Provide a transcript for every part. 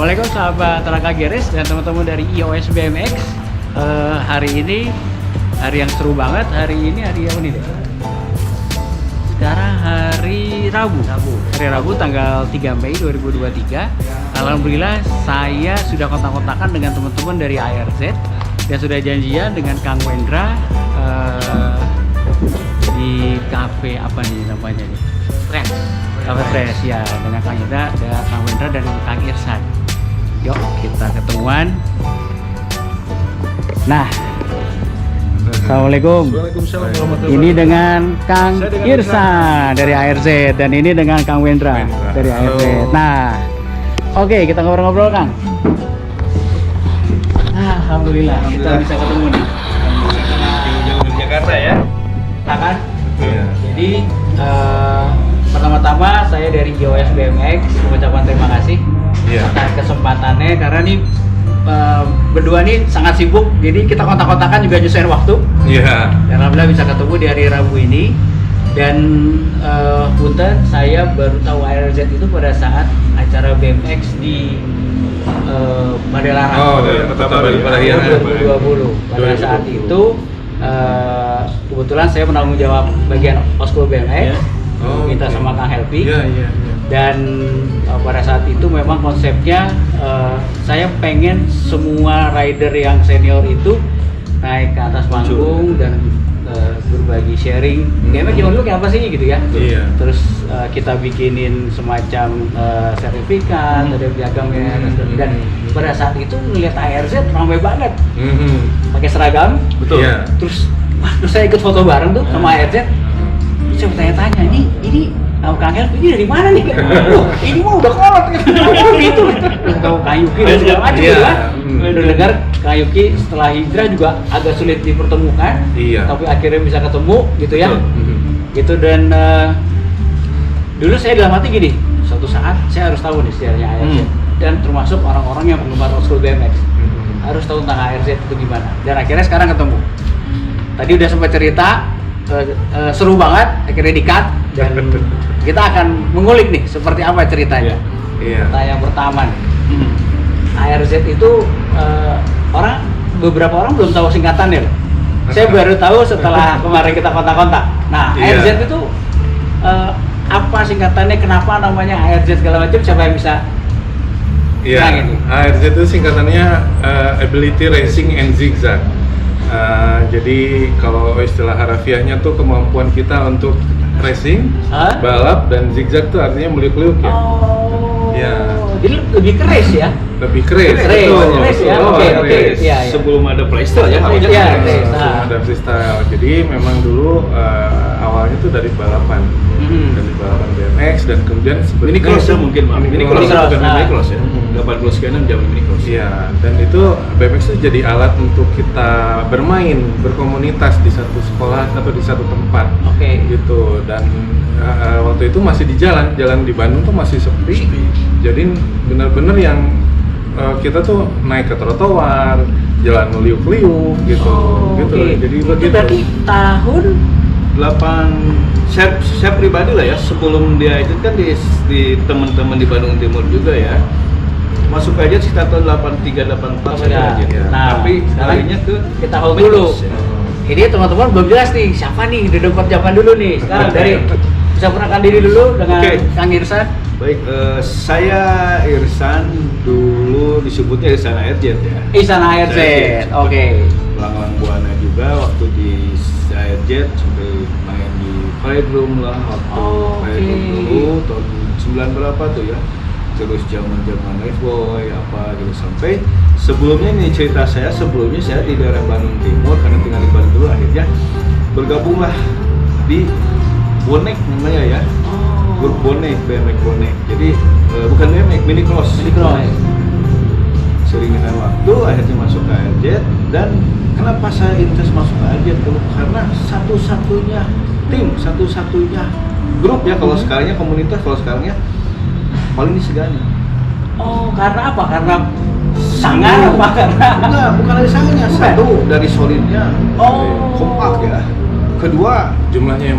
Assalamualaikum sahabat Raka Geres dan teman-teman dari iOS BMX. Hari ini hari yang seru banget. Hari ini hari apa nih deh? Sekarang hari Rabu. Hari Rabu tanggal 3 Mei 2023. Alhamdulillah saya sudah kontak-kontakan dengan teman-teman dari ARZ dan sudah janjian dengan Kang Wendra di cafe apa nih namanya nih? Cafe Fresh ya, dengan Kang Wendra, dan Kang Irsan. Yuk kita ketemuan. Nah, Assalamualaikum. Waalaikumsalam warahmatullahi Ini dengan Kang Irsan dari ARZ dan ini dengan Kang Wendra dari ARZ. Nah, oke kita ngobrol-ngobrol Kang. Alhamdulillah kita bisa ketemu nih. Jauh-jauh Jakarta ya. Nah kan? Iya. Jadi pertama-tama saya dari iOS BMX mengucapkan terima kasih atas kesempatannya karena nih berdua nih sangat sibuk, jadi kita kontak-kontakan juga nyesuaiin waktu. Iya. Dan alhamdulillah bisa ketemu di hari Rabu ini. Dan punten saya baru tahu ARZ itu pada saat acara BMX di Madelarang. Oh, pertama di Parahiangan 2020. Pada saat itu kebetulan saya menanggung jawab bagian oskul BMX. Kita sama Kang Helpi. Iya. Dan pada saat itu memang konsepnya saya pengen semua rider yang senior itu naik ke atas panggung dan berbagi sharing. BMX zaman dulu kayak apa sih gitu ya? Iya. Terus kita bikinin semacam sertifikat, ada piagamnya dan pada saat itu ngeliat ARZ ramai banget. Pakai seragam. Betul. Iya. Terus saya ikut foto bareng tuh sama ARZ. Saya bertanya-tanya, ini Kang Help ini dari mana nih? Ini mah udah kolot gitu. Terus tahu Kang Yuki dan segala macam gitu kan. Udah dengar Kang Yuki setelah hijrah juga agak sulit dipertemukan. Iya. Tapi akhirnya bisa ketemu gitu ya. Gitu dan dulu saya dalam hati gini, suatu saat saya harus tahu nih sejarahnya ARZ dan termasuk orang-orang yang penggemar old school BMX. Harus tahu tentang ARZ itu gimana. Dan akhirnya sekarang ketemu. Tadi udah sempat cerita seru banget, akhirnya di-cut dan kita akan mengulik nih seperti apa ceritanya. Iya. Yang pertama nih, ARZ itu beberapa orang belum tahu singkatannya loh. Saya baru tahu setelah kemarin kita kontak-kontak. Nah, ARZ itu apa singkatannya, kenapa namanya ARZ segala macam, siapa yang bisa? Iya. ARZ itu singkatannya Ability Racing and Zigzag. Jadi kalau istilah harafiahnya tuh kemampuan kita untuk racing, balap, dan zigzag tuh artinya meliuk-liuk ya. Ya. Jadi lebih keras ya? Lebih keras. Keras ya. Oke. Sebelum ada playstyle ya. Sebelum ada freestyle. Jadi memang dulu awalnya tuh dari balapan. Dari balapan BMX dan kemudian Mini cross ya mungkin, Pak. Mini cross bukan mini cross ya. 80 sekian zaman mini cross. Iya, dan itu BMX itu jadi alat untuk kita bermain, berkomunitas di satu sekolah atau di satu tempat. Oke. Gitu. Dan waktu itu masih di jalan di Bandung tuh masih sepi. Jadi benar-benar yang kita tuh naik ke trotoar, jalan meliuk-liuk gitu. Jadi itu berarti tahun 8 saya pribadi lah ya, sebelum dia itu kan di teman-teman di Bandung Timur juga ya. Masuk aja sekitar tahun 83 84 saja aja. Nah, tapi larinya ke kita hold dulu. Ini teman-teman belum jelas nih siapa nih di depan zaman dulu nih. Sekarang dari bisa perkenalkan diri dulu dengan Kang Irsan. Baik, saya Irsan, dulu disebutnya Irsan ARZ ya. Irsan ARZ. Oke. Lang-lang Buana juga waktu di ARZ sampai main di Pride Room lah waktu Pride Room dulu tahun 9 berapa tuh ya. Terus zaman Life Boy apa gitu sampai sebelumnya nih cerita saya, sebelumnya saya di daerah Bandung Timur karena tinggal di Bandung dulu, akhirnya bergabunglah di Bonek namanya ya. Grup Bonek, BMX Bonek. Jadi bukan BMX, mini cross. Sering dengan waktu akhirnya masuk ke ARZ. Dan kenapa saya interest masuk ke ARZ dulu? Karena satu-satunya tim, satu-satunya grup ya, kalau sekarangnya komunitas, kalau sekarangnya paling disegani. Oh, karena apa? Karena sangar apa? Karena enggak, bukan dari sangarnya, satu dari solidnya. Kompak ya. Kedua, jumlahnya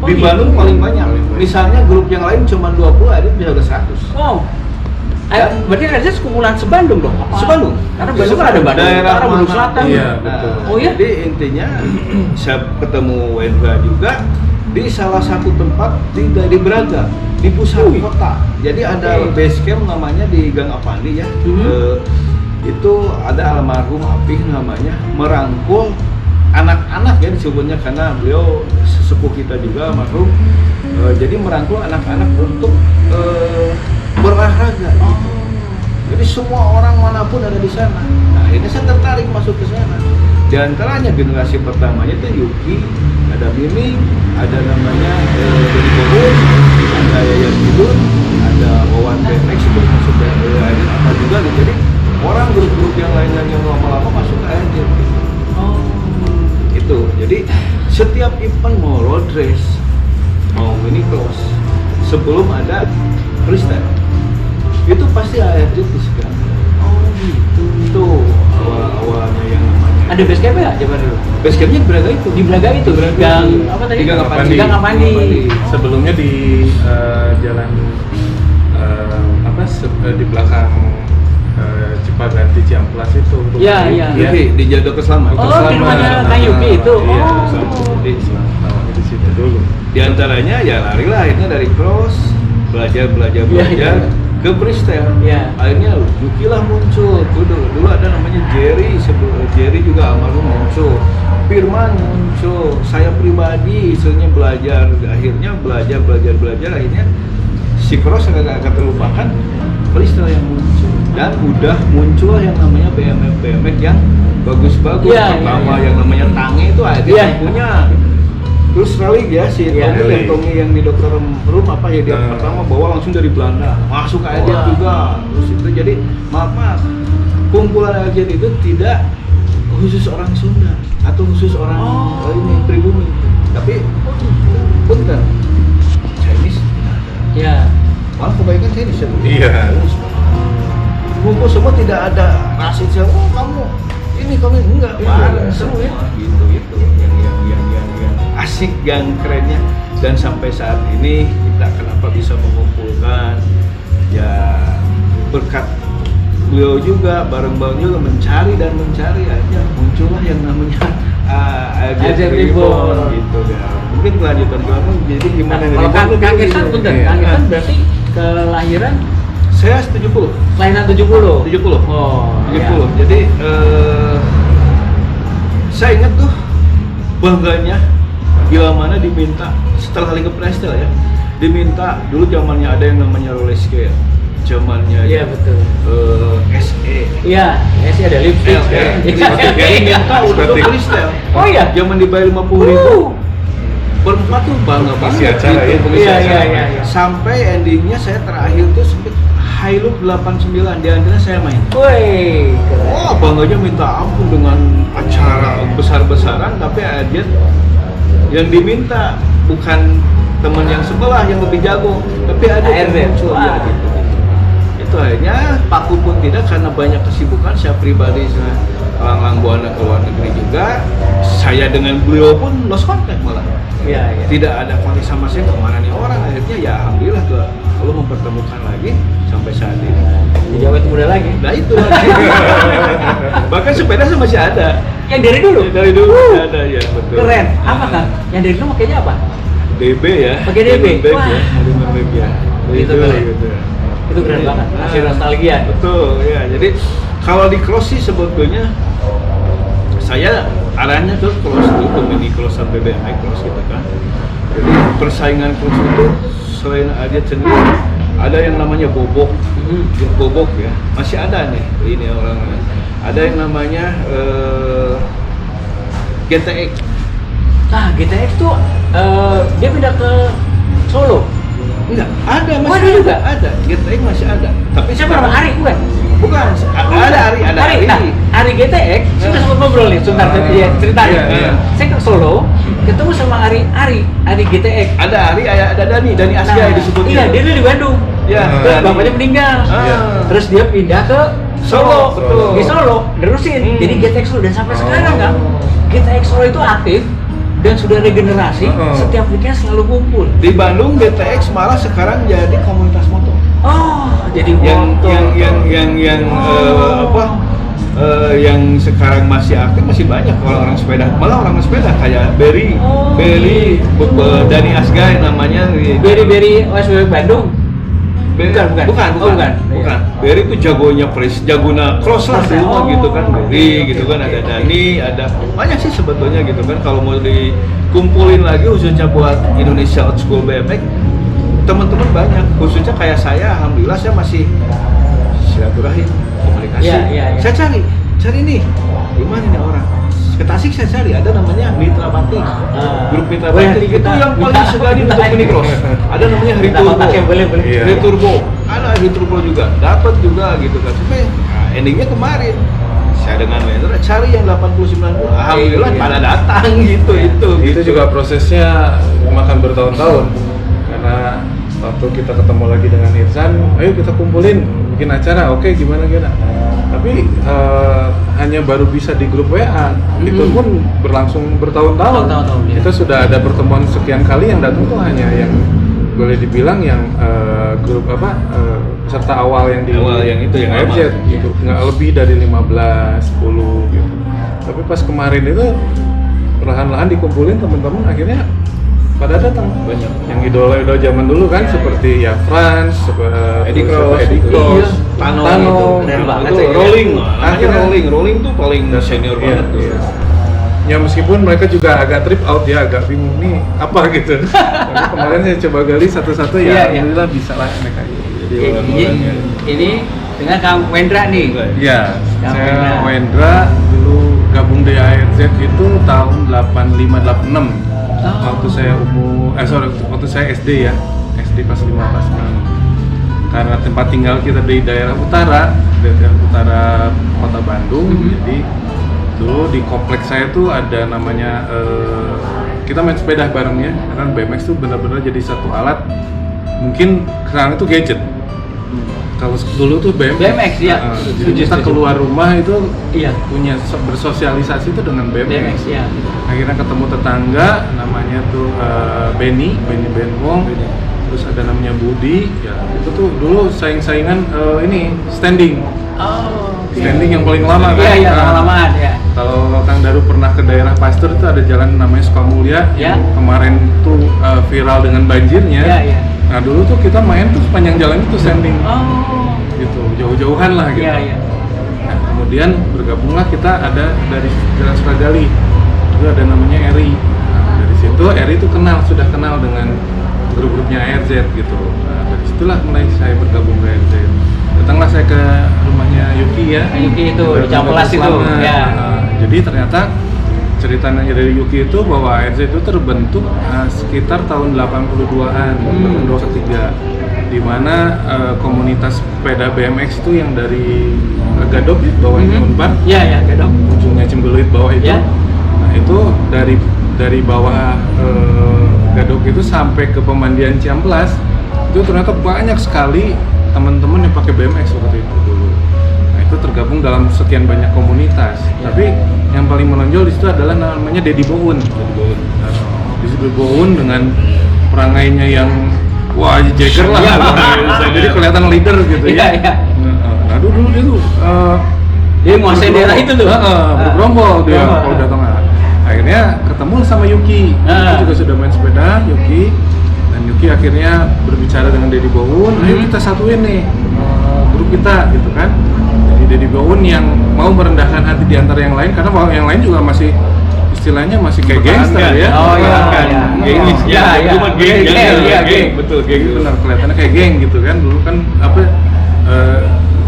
di Bandung paling banyak. Misalnya grup yang lain cuma 20, ada bisa udah 100. Wow. Berarti ada sekumpulan sebandung dong? Apa? Sebandung. Karena Bandung kan ada Bandung Daerah Utara, Bandung mana? Selatan. Iya, betul. Oh iya? Jadi intinya saya ketemu Wendra juga di salah satu tempat di Braga, di pusat kota. Jadi ada base camp namanya di Gang Apandi ya. Itu ada almarhum Apih namanya merangkul anak-anak ya disebutnya karena beliau sesepuh kita juga almarhum. Jadi merangkul anak-anak untuk berolahraga gitu. Jadi semua orang manapun ada di sana. Nah, ini saya tertarik masuk ke sana. Di antaranya generasi pertamanya itu Yuki, ada Mimi, ada namanya Doni Bobos, ada Yayan Hidun, ada Wawan BMX sebelum masuk ke ARJ apa juga gitu. Jadi orang grup-grup yang lain yang lama-lama masuk ke ARJ gitu. Itu. Jadi setiap event mau road race, mau mini cross, sebelum ada freestyle itu pasti ARJ kan. Oh gitu. Itu awal-awalnya yang namanya. Ada base camp ya coba dulu? Base campnya di Braga itu. Di Braga itu, Gang apa tadi? Di Gang Apandi. Gang Apandi. Sebelumnya di jalan di belakang Cipaganti Ciamplas itu. Iya, iya. Di Jado Keslamat. Oh, di rumahnya Kang Yuki itu. Iya, Oh. Di Selamat. di situ dulu. Di antaranya ya lari lah akhirnya dari cross, belajar Iya. ke freestyle. Iya. Akhirnya Yuki lah muncul. Dulu ada namanya Jerry, Jerry juga almarhum muncul. Firman muncul. Saya pribadi istilahnya belajar, akhirnya belajar akhirnya si cross agak terlupakan, freestyle yang muncul. Dan udah muncul yang namanya BMX yang bagus-bagus. Iya, Pertama iya. yang namanya Tange itu ada Iya. yang punya. Terus rally ya si Iya, Tommy yang di dokter room apa ya dia pertama bawa langsung dari Belanda masuk ke ARJ juga. Terus itu jadi maaf kumpulan ARJ itu tidak khusus orang Sunda atau khusus orang ini pribumi, tapi punten Chinese tidak ada. Iya. Malah kebanyakan Chinese ya. Iya. Kumpul semua tidak ada rasis yang kamu enggak bareng semua gitu yang asik yang kerennya. Dan sampai saat ini kita kenapa bisa mengumpulkan ya berkat beliau juga bareng-bareng juga mencari aja muncullah yang namanya ARJ Reborn gitu ya. Mungkin kelanjutan kamu jadi gimana Kalau Kang Irsan punten, Kang Irsan berarti kelahiran saya 70. kelahiran 70. 70. Oh, 70. Jadi saya ingat tuh bangganya bila mana diminta setelah Liga Freestyle ya, diminta dulu zamannya ada yang namanya roller skate, zamannya Iya betul. SE. Iya, SE ada lipstick. Diminta untuk freestyle. Oh iya. Zaman dibayar 50.000. Berempat tuh bangga Pengisi banget acara ya, pengisi Iya, acara. iya. Sampai endingnya saya terakhir tuh sempet Hilux 89 di antara saya main. Woi, keren. Wah, bangganya minta ampun dengan acara besar-besaran, tapi ARJ yang diminta bukan teman yang sebelah yang lebih jago, tapi ada yang ARJ. muncul ya gitu. Itu akhirnya paku pun tidak karena banyak kesibukan. Saya pribadi saya lang-lang buana ke luar negeri juga. Saya dengan beliau pun lost contact malah. Iya, iya. Tidak ada kontak sama saya kemana nih orang. Akhirnya ya alhamdulillah kalau mempertemukan lagi sampai saat ini. Jadi awet muda lagi. Nah itu lagi. Bahkan sepeda saya masih ada. Yang dari dulu. Dari dulu masih ada ya betul. Keren. Apa kan? Yang dari dulu makanya apa? DB ya. Pakai DB? Bag Wah. ya. Monumen bag ya. Itu keren. Gitu. Itu keren banget. Masih Nah, nostalgia. Betul ya. Jadi kalau di cross sih sebetulnya saya arahnya tuh cross itu mini cross sampai BMX cross gitu kan. Jadi persaingan cross itu selain ARJ sendiri ada yang namanya bobok, bobok ya masih ada nih ini orang ada yang namanya GTX. Nah, GTX tuh dia pindah ke Solo. Enggak, ada Oh, masih ada juga? ada. GTX masih ada. Tapi Siapa nama Ari bukan? Bukan, ada Ari, ada Ari. Nah, Ari GTX sudah sempat ngobrol nih, sebentar dia cerita nih. Iya. Saya ke Solo, ketemu sama Ari GTX. Ada Ari, ada Dani Asya disebutnya. Iya, dia dulu di Bandung. Ya, Terus bapaknya meninggal. Terus dia pindah ke Solo. Betul. Di Solo, nerusin. Hmm. Jadi GTX Solo dan sampai sekarang kan GTX Solo itu aktif dan sudah regenerasi, setiap weekend selalu kumpul. Di Bandung BTX malah sekarang jadi komunitas motor. Oh, jadi yang motor. Yang sekarang masih aktif masih banyak orang-orang sepeda, malah orang sepeda kayak Berry, Dani Asgai namanya. Berry OSW Bandung. Bukan. Berry itu jagona cross lah dulu mah gitu kan. Berry gitu kan, ada Dani, ada banyak sih sebetulnya gitu kan. Kalau mau dikumpulin lagi khususnya buat Indonesia Old School BMX, teman-teman banyak. Khususnya kayak saya, alhamdulillah saya masih silaturahim, komunikasi. Iya. Saya cari nih, gimana nih orang? Ke Tasik saya cari, ada namanya Mitra Batik. Grup Mitra Batik itu yang paling segani untuk minicross. Ada namanya Hari Turbo. Boleh. Hari Turbo. Ada Hari Turbo juga. Dapat juga gitu kan. Sampai endingnya kemarin saya dengan Wendra cari yang 80-90. Alhamdulillah pada datang gitu. Itu juga prosesnya makan bertahun-tahun. Karena waktu kita ketemu lagi dengan Irsan, ayo kita kumpulin bikin acara, oke gimana. Tapi hanya baru bisa di grup WA, itu pun berlangsung bertahun-tahun. Ya. Kita sudah ada pertemuan sekian kali, yang datang tuh hanya yang boleh dibilang yang grup peserta awal yang itu yang AFZ gitu, nggak lebih dari 15, 10 gitu. Tapi pas kemarin itu perlahan-lahan dikumpulin teman-teman, akhirnya pada datang banyak yang idola zaman dulu kan, seperti ya Franz, Eddie Cross, Cross, Tano keren banget itu sih. Rolling, Akhirnya- Rolling tuh paling senior Iya, banget tuh. iya. Ya meskipun mereka juga agak trip out ya, agak bingung nih apa gitu. Tapi kemarin saya coba gali satu-satu ya, Iya. alhamdulillah bisa lah mereka. Jadi orang-orangnya Ini dengan Kang Wendra nih. Iya, Kang saya Wendra. Wendra dulu gabung di ARZ itu tahun 85-86. Waktu saya waktu saya SD ya, SD pas 15. Karena tempat tinggal kita di daerah utara kota Bandung, jadi dulu di kompleks saya tuh ada namanya kita main sepeda bareng ya, karena BMX tuh benar-benar jadi satu alat. Mungkin sekarang itu gadget. Kalau dulu tuh BMX, ya. Jadi kita keluar rumah itu Iya. punya bersosialisasi itu dengan BMX. Ya. Akhirnya ketemu tetangga namanya tuh Benny Benwong. Terus ada namanya Budi, ya itu tuh dulu saing-saingan ini standing. Oh, oke. Standing yang paling lama kan. Iya, Nah, lama-lamaan ya. Kalau Kang Daru pernah ke daerah Pasteur itu ada jalan namanya Sukamulya Ya. yang kemarin tuh viral dengan banjirnya. Iya. Nah dulu tuh kita main tuh sepanjang jalan itu standing. Oh. Gitu, jauh-jauhan lah gitu. Iya. Nah, kemudian bergabunglah kita ada dari Jalan Suragali, itu ada namanya Eri. Nah, dari situ Eri itu sudah kenal dengan grup-grupnya ARZ gitu. Nah, dari situlah mulai saya bergabung ke ARZ. Datanglah saya ke rumahnya Yuki ya. Yuki itu, di Campelas itu, ya. Nah, jadi ternyata ceritanya dari Yuki itu bahwa ARZ itu terbentuk sekitar tahun 82-an, 83, di mana komunitas sepeda BMX itu yang dari Gadok ya, bawahnya Unpar, Iya, Gadok. ujungnya Cembeluit bawah itu. Ya. Nah itu dari bawah Gadok itu sampai ke pemandian Ciamplas, itu ternyata banyak sekali teman-teman yang pakai BMX waktu itu dulu. Nah itu tergabung dalam sekian banyak komunitas. Tapi yang paling menonjol di situ adalah namanya Dedi Boun. Dedi Boun dengan perangainya yang wah Jagger lah. Jadi kelihatan leader gitu ya. Iya. Nah dulu dia tuh Dia menguasai daerah itu tuh. bergerombol dia Bergerombol. kalau datang. Akhirnya ketemu sama Yuki. Yuki juga sudah main sepeda, Yuki. Dan Yuki akhirnya berbicara dengan Dedi Boun, ayo kita satuin nih grup kita gitu kan. Jadi Dedi Boun yang mau merendahkan hati di antara yang lain, karena bahwa yang lain juga masih istilahnya masih kayak gangster ya. Oh iya, Geng, cuma geng, betul geng. Benar, kelihatannya kayak geng gitu kan. Dulu kan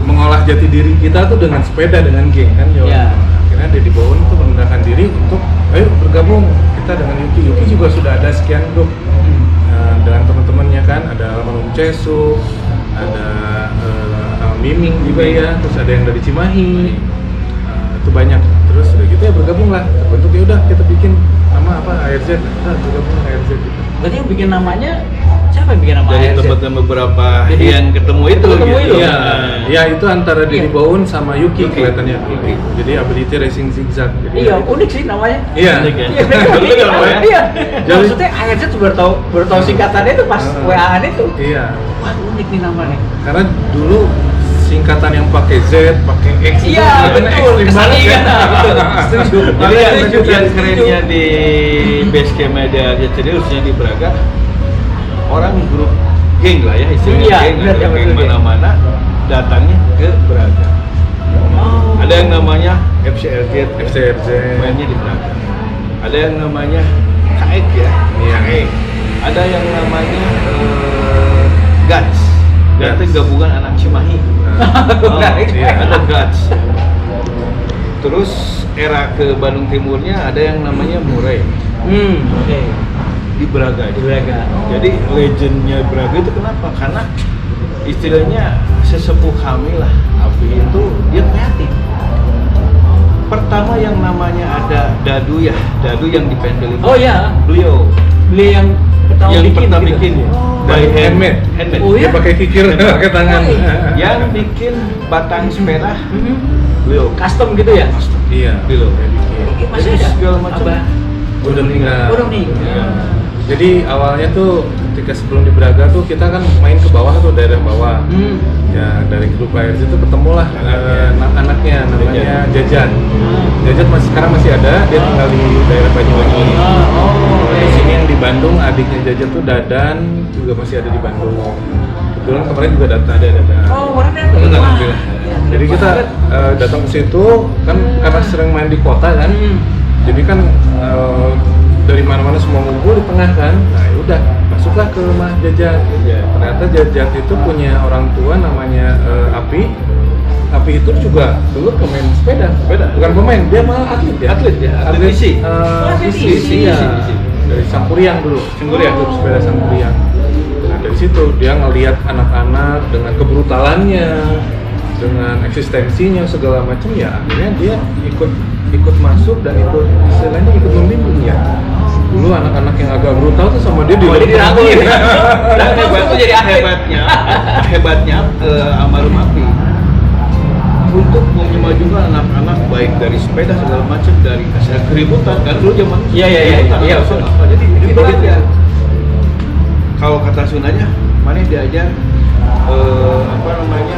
mengolah jati diri kita tuh dengan sepeda, dengan geng kan. Iya. Akhirnya Dedi Boun tuh merendahkan diri untuk ayo bergabung kita dengan Yuki. Yuki juga sudah ada sekian grup dengan teman-temannya kan, ada Almarhum Cesu, ada Miming juga ya, terus ada yang dari Cimahi, itu banyak. Terus udah gitu ya bergabung lah, terbentuk ya udah kita bikin nama apa ARZ, udah bergabung ARZ gitu. Berarti yang bikin namanya siapa? siapa yang bikin nama Dari ARZ? tempatnya beberapa Jadi, yang ketemu itu ketemu gitu. itu. Iya, ya itu antara Didi Iya. Baun sama Yuki Yuki. kelihatannya. Jadi Ability Racing Zigzag. Jadi Iya, unik sih namanya. Iya. Unik ya. Iya, bener, Betul unik kan, Pak, ya? namanya. Iya. Jadi- Maksudnya ARZ baru tahu singkatannya itu pas WA-an itu. Iya. Wah, unik nih namanya. Karena dulu singkatan yang pakai Z, pakai X itu Iya, kelihatannya betul. ekstrim banget Kesannya kan. kan. Setuju. Jadi Makanya yang, setuju. yang kerennya di base camp media jadi khususnya di Braga, orang grup geng lah ya istilahnya, Iya, geng benar, ada ya, geng betul, geng. mana-mana datangnya ke Braga. Oh. Ada yang namanya FCRZ, FCRZ. mainnya di Braga. Ada yang namanya KX ya, Iya. KX. Ada yang namanya Guts. Guts itu gabungan anak Cimahi. Oh, iya. Ada Guts. Terus era ke Bandung Timurnya ada yang namanya Murai Oke. di Braga. Di Braga. Jadi legendnya Braga itu kenapa? Karena istilahnya sesepuh kami lah, Api itu dia kreatif. Pertama yang namanya ada Dadu ya, Dadu yang di Pendel itu. Oh iya, Beliau beli yang pertama yang bikin pertama gitu. bikin Oh. by Handmade. handmade. Oh, Dia iya? pakai kikir pakai tangan. Oh, iya. Yang bikin batang sepeda Mhm. beliau. Custom gitu ya? Iya. Beliau. Dia bikin. Masih Jadi ada? segala macam. Abah. Udah meninggal. Udah meninggal. Iya. Jadi awalnya tuh ketika sebelum di Braga tuh kita kan main ke bawah tuh, daerah bawah. Hmm. Ya dari grup ARZ itu ketemulah anaknya namanya Jajan. Jajan sekarang masih ada, dia tinggal di daerah Banyuwangi. Oh, Di sini yang di Bandung adiknya Jajan tuh Dadan juga masih ada di Bandung. Kebetulan kemarin juga ada. Oh, warna Betul, Wah. alhamdulillah. Jadi kita datang ke situ kan karena sering main di kota kan. Hmm. Jadi kan dari mana-mana semua ngumpul di tengah kan. Nah, yaudah masuklah ke rumah Jajat. Ternyata Jajat itu punya orang tua namanya Api. Api itu juga dulu pemain sepeda. Bukan pemain, dia malah atlet ya. Atlet ya, atlet isi. Atlet isi, isi. ya. Dari Sampuriang dulu. Sampuriang. Grup sepeda Sampuriang. Nah, dari situ dia ngelihat anak-anak dengan kebrutalannya, dengan eksistensinya segala macam, ya akhirnya dia ikut masuk dan ikut istilahnya ikut membimbing ya. Dulu anak-anak yang agak brutal tuh sama dia dirangkul. Dan hebatnya almarhum Api untuk memajukan anak-anak baik dari sepeda segala macam, dari hasil keributan kan dulu zaman Iya. keributan, Iya, apa, betul. apa. Jadi dia belajar. Kalau kata Sundanya, mana diajar apa namanya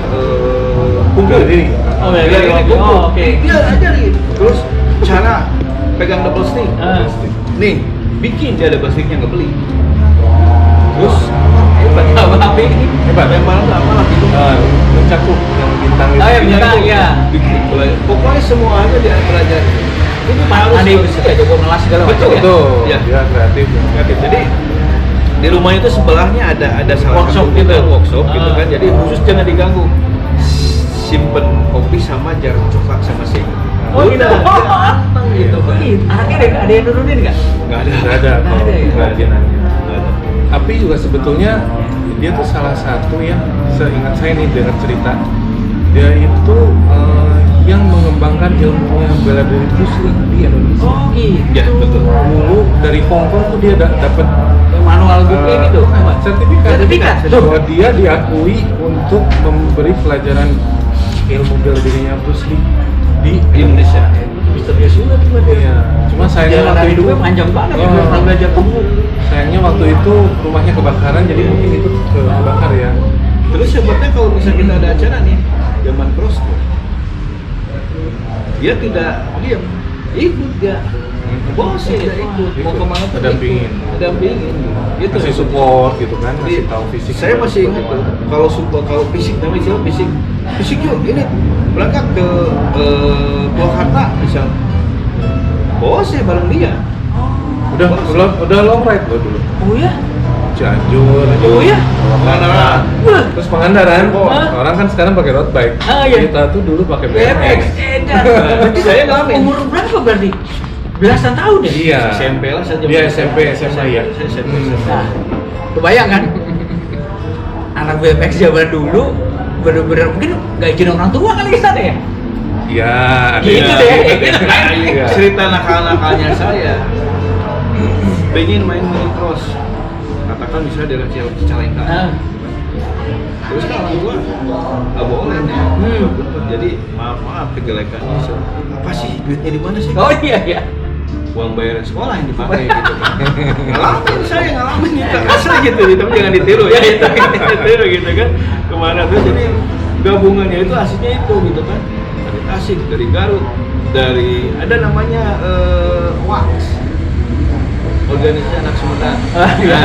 Bela diri. Oh, bela diri. Kumpul. Oh, oke. Dia ajarin. Terus cara pegang double stick. Ah. Nih, bikin dia double sticknya nggak beli. Terus Hebat Api. Hebat. yang paling lama lah itu. Mencakup yang bintang itu. Oh, yang bintang, ya. Bikin. Pokoknya semuanya dia belajar. Ini harus Ada yang bisa jago ngelas segala macam Betul. ya? Betul. Iya. Dia kreatif. Oke, jadi di rumah itu sebelahnya ada salah Workshop satu gitu. workshop gitu Ah. kan. Jadi khusus jangan diganggu. Simpen kopi sama jar coklat sama sing. Oh, gitu. Gitu kan. Anaknya ada yang nurunin nggak? Nggak ada. Nggak ada kalau ada ya? kerajinannya. Nggak ada. Api juga sebetulnya dia tuh salah satu yang seingat saya nih dengar cerita, dia itu yang mengembangkan ilmunya bela diri Bruce Lee di Indonesia. Oh, gitu. Ya, betul. Dulu dari Hong Kong tuh dia dapat Yang manual book gitu. sertifikat Tuh. bahwa dia diakui untuk memberi pelajaran ilmu bela dirinya Bruce Lee di Indonesia. Misterius juga tuh berarti. Iya, cuma sayangnya Perjalanan waktu itu hidupnya panjang banget ya, Oh. belum belajar kungfu. sayangnya waktu itu rumahnya kebakaran, jadi mungkin itu kebakar ya. Terus sebetulnya kalau misalnya kita ada acara nih, zaman crossfit, dia tidak diam, ikut dia. Bos ya dia ikut, mau kemana tuh Dampingin. dampingin. Gitu. Kasih support gitu kan, Jadi, kasih tahu fisik. saya masih ingat tuh, kalau support, kalau fisik namanya siapa fisik yuk ini berangkat ke Purwakarta misal, bos ya bareng dia. Udah long ride loh dulu. Oh ya? Cianjur, Oh iya? Pangandaran. Wah. terus Pangandaran. Hah? Orang kan sekarang pakai road bike. Ah, iya. Kita tuh dulu pakai BMX. BMX. Berarti Saya ngalamin. umur berapa berarti? Belasan tahun ya? Iya. SMP lah saja. Dia SMP, SMA ya. Saya SMP. Nah, kebayang kan? Anak BMX zaman dulu bener-bener mungkin nggak izin orang tua kali ke sana ya? Iya. Gitu ada- deh. Nah, ini Iya. cerita nakal-nakalnya saya pengen main mini cross katakan misalnya daerah Cicalengka. Terus kan orang tua nggak boleh nih. Jadi maaf kejelekannya. Apa sih duitnya di mana sih? Oh iya. Uang bayaran sekolah yang dipakai gitu kan. ngalamin gitu. Asli gitu, tapi jangan ditiru ya. Ditiru gitu kan. Kemana tuh jadi gabungannya itu aslinya itu gitu kan. Dari Tasik, dari Garut, dari ada namanya WAX. Organisasi Anak Sumedang. Iya.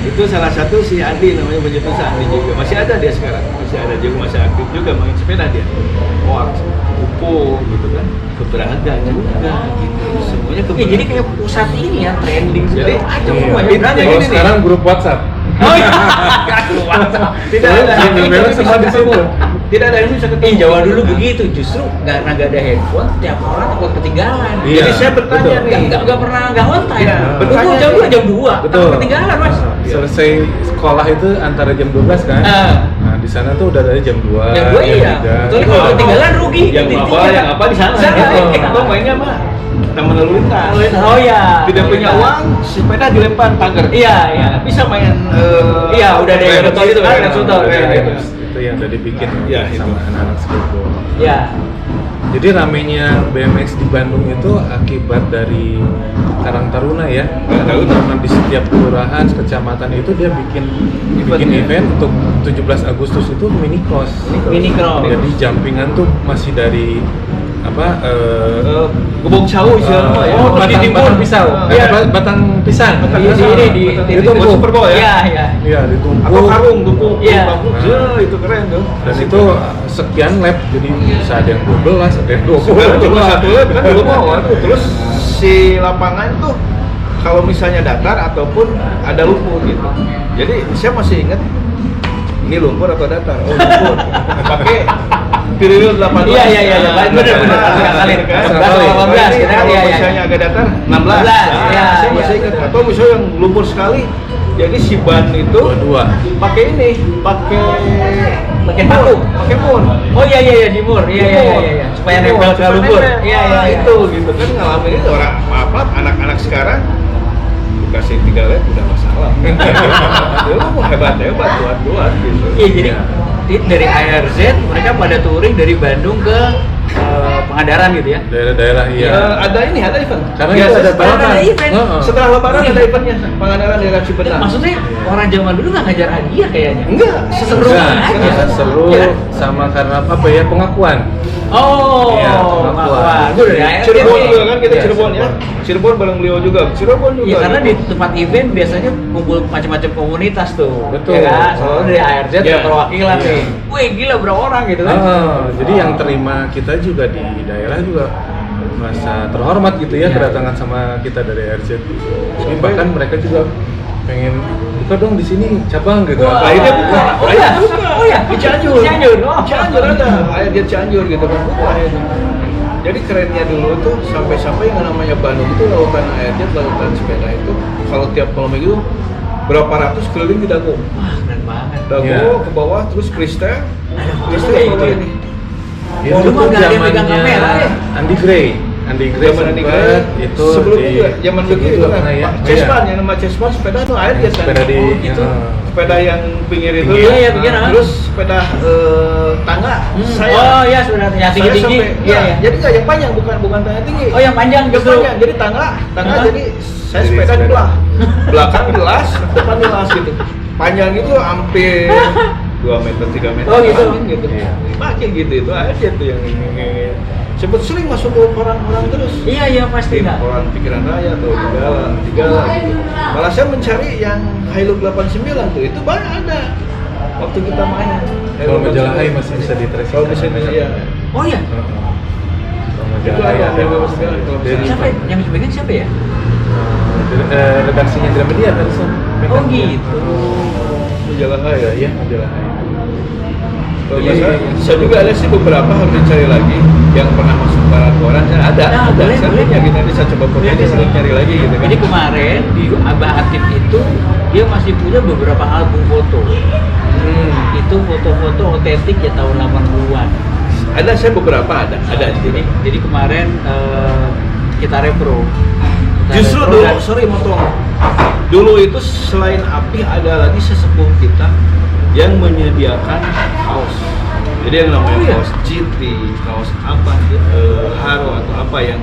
Itu salah satu si Andi namanya pencetusnya Andi juga. Masih ada dia sekarang. Masih ada juga, masih aktif juga main sepeda dia. WAX, UPO gitu kan. Keberagam juga gitu. Semuanya keberagam. Jadi kayak pusat ini ya, trending Jadi, segala macam iya. semuanya. Intinya Berarti Kalau gini sekarang grup WhatsApp. Oh iya. Tidak ada. Beres semua di situ. Tidak ada yang bisa ketemu. Jawa dulu begitu, justru karena nggak ada handphone, tiap orang takut ketinggalan. Iya, Jadi saya bertanya betul. nih. Nggak pernah nggak on time. Iya, Bertanya jam 2, jam 2. Betul. Takut ketinggalan mas. Selesai sekolah itu antara jam 12 kan? Nah, di sana tuh udah dari jam 2. Jam 2 iya. Betul, kalau ketinggalan rugi. Yang apa di sana? Atau mainnya mah teman lalu lintas. Oh iya. Tidak punya uang, sepeda dilempar pagar. Iya. Bisa main Iya, udah ada yang betul itu kan, Rem. betul. Itu yang udah dibikin Iya, sama itu. anak-anak skateboard. Iya. Jadi ramenya BMX di Bandung itu akibat dari Karang Taruna ya. Karang Taruna di setiap kelurahan, kecamatan itu dia bikin event untuk 17 Agustus itu mini cross. Mini cross. Jadi jumpingan tuh masih dari gebong cawu istilahnya mah ya. batang pisau. Iya. Batang pisang. Itu Super Bowl ya. Iya. Iya, ditumpuk. Atau karung tumpuk. Iya. Itu keren tuh. Dan itu sekian lap, jadi bisa ada yang 12, ada yang 20. Sekarang cuma satu lap kan dulu mau. Terus si lapangan tuh kalau misalnya datar ataupun ada lumpur gitu. Jadi saya masih ingat ini lumpur atau datar. Oh lumpur. Pakai periode 18. Iya. Benar. Kali. 18 kita Kalau iya. misalnya agak datar 16. 16, iya, Saya masih iya. ingat. Atau misalnya yang lumpur sekali. Jadi si ban itu 22. pakai ini, pakai paku. pakai mun. Oh iya di mur. Iya. Supaya nempel ke lumpur. Iya. Itu gitu kan ngalamin itu orang maaf anak-anak sekarang dikasih 3 lap udah masalah. Dulu mau hebat buat gitu. Iya, jadi dari ARZ mereka pada touring dari Bandung ke Pangandaran gitu ya. Daerah-daerah iya. Ada event. Karena Biasa itu ada setelah- ada event. Setelah lebaran ada eventnya. Pangandaran daerah Cipedak. Maksudnya orang zaman dulu nggak ngajar hadiah kayaknya. Enggak, Seru Enggak, aja. seru Ya. sama karena apa ya, pengakuan. Oh, Iya, pengakuan. pengakuan. Gue dari ARZ Cirebon nih. juga kan kita Iya, Cirebon ya. Cirebon bareng beliau juga. Cirebon juga. Iya, karena di tempat event biasanya kumpul macam-macam komunitas tuh. Betul. Ya kan? Soalnya dari ARZ Iya. ada perwakilan Iya. nih. Wih, gila berapa orang gitu kan. Jadi yang terima kita juga di daerah juga merasa terhormat gitu ya, Iya. kedatangan sama kita dari RZ. Jadi bahkan mereka juga pengen buka dong di sini cabang gitu. Wah, Akhirnya buka. Oh iya. Oh iya. Di Cianjur. Cianjur. Oh. Cianjur ada. Akhirnya Cianjur gitu kan. Buka akhirnya. Jadi kerennya dulu tuh sampai-sampai yang namanya Bandung itu lautan airnya, lautan sepeda itu kalau tiap malam minggu berapa ratus keliling di Dago. Wah, keren banget. Dago Iya. ke bawah terus Kristen. Kristen kayak ke bawah gitu ya? ini. Oh, Itu lu mah tuh nggak ada yang pegang zamannya kamera ya? Andy Gray. Andy Gray Zaman Andi sempet Gray, itu sebelumnya di- juga zaman dulu itu kan pernah ya. Cespan yang nama Cespan sepeda tuh air Yang kan. sepeda di Oh, gitu. Sepeda yang pinggir itu. Pinggir. Iya, pinggir, ah. Terus sepeda tangga. Oh iya sebenarnya yang saya tinggi-tinggi. sampai- Iya, ya, iya. Jadi nggak yang panjang, bukan tangga tinggi. Oh, yang panjang Yang justru. panjang. Jadi tangga Hah? jadi saya Jadi sepeda di sepeda. belah. Belakang gelas, depan gelas gitu. Panjang itu hampir 2 meter, 3 meter. Oh, gitu. Gitu. Iya. Makin gitu itu aja tuh yang sebut sering masuk ke orang-orang terus. Iya pasti enggak. Orang pikiran raya atau Tigala gitu. Malah saya mencari yang Hilux 89 tuh itu banyak ada waktu kita main. Kalau majalah Hai masih bisa di tracing. Kalau bisa iya. Oh iya. Kalau Itu majalah Hai ada ada Hilux masih. 89 kalau Dari Siapa yang sebagian siapa ya? redaksinya Gramedia tadi Son. Oh gitu. majalah Hai ya. Iya, majalah Hai. Kalau Iya, nggak iya. salah, saya juga ada sih beberapa harus dicari lagi yang pernah masuk koran ya ada. Nah, ada. boleh, Saya boleh. punya gitu nanti saya coba fotonya Boleh, saya boleh. cari lagi gitu kan. Jadi kemarin di Abah Atif itu dia masih punya beberapa album foto. Itu foto-foto otentik ya tahun 80-an. Ada saya beberapa ada. Jadi kemarin kita repro. Kita Justru repro dulu, dan- sorry motong. Dulu itu selain Api ada lagi sesepuh kita yang menyediakan kaos. Jadi yang namanya kaos GT, kaos apa, Haro atau apa yang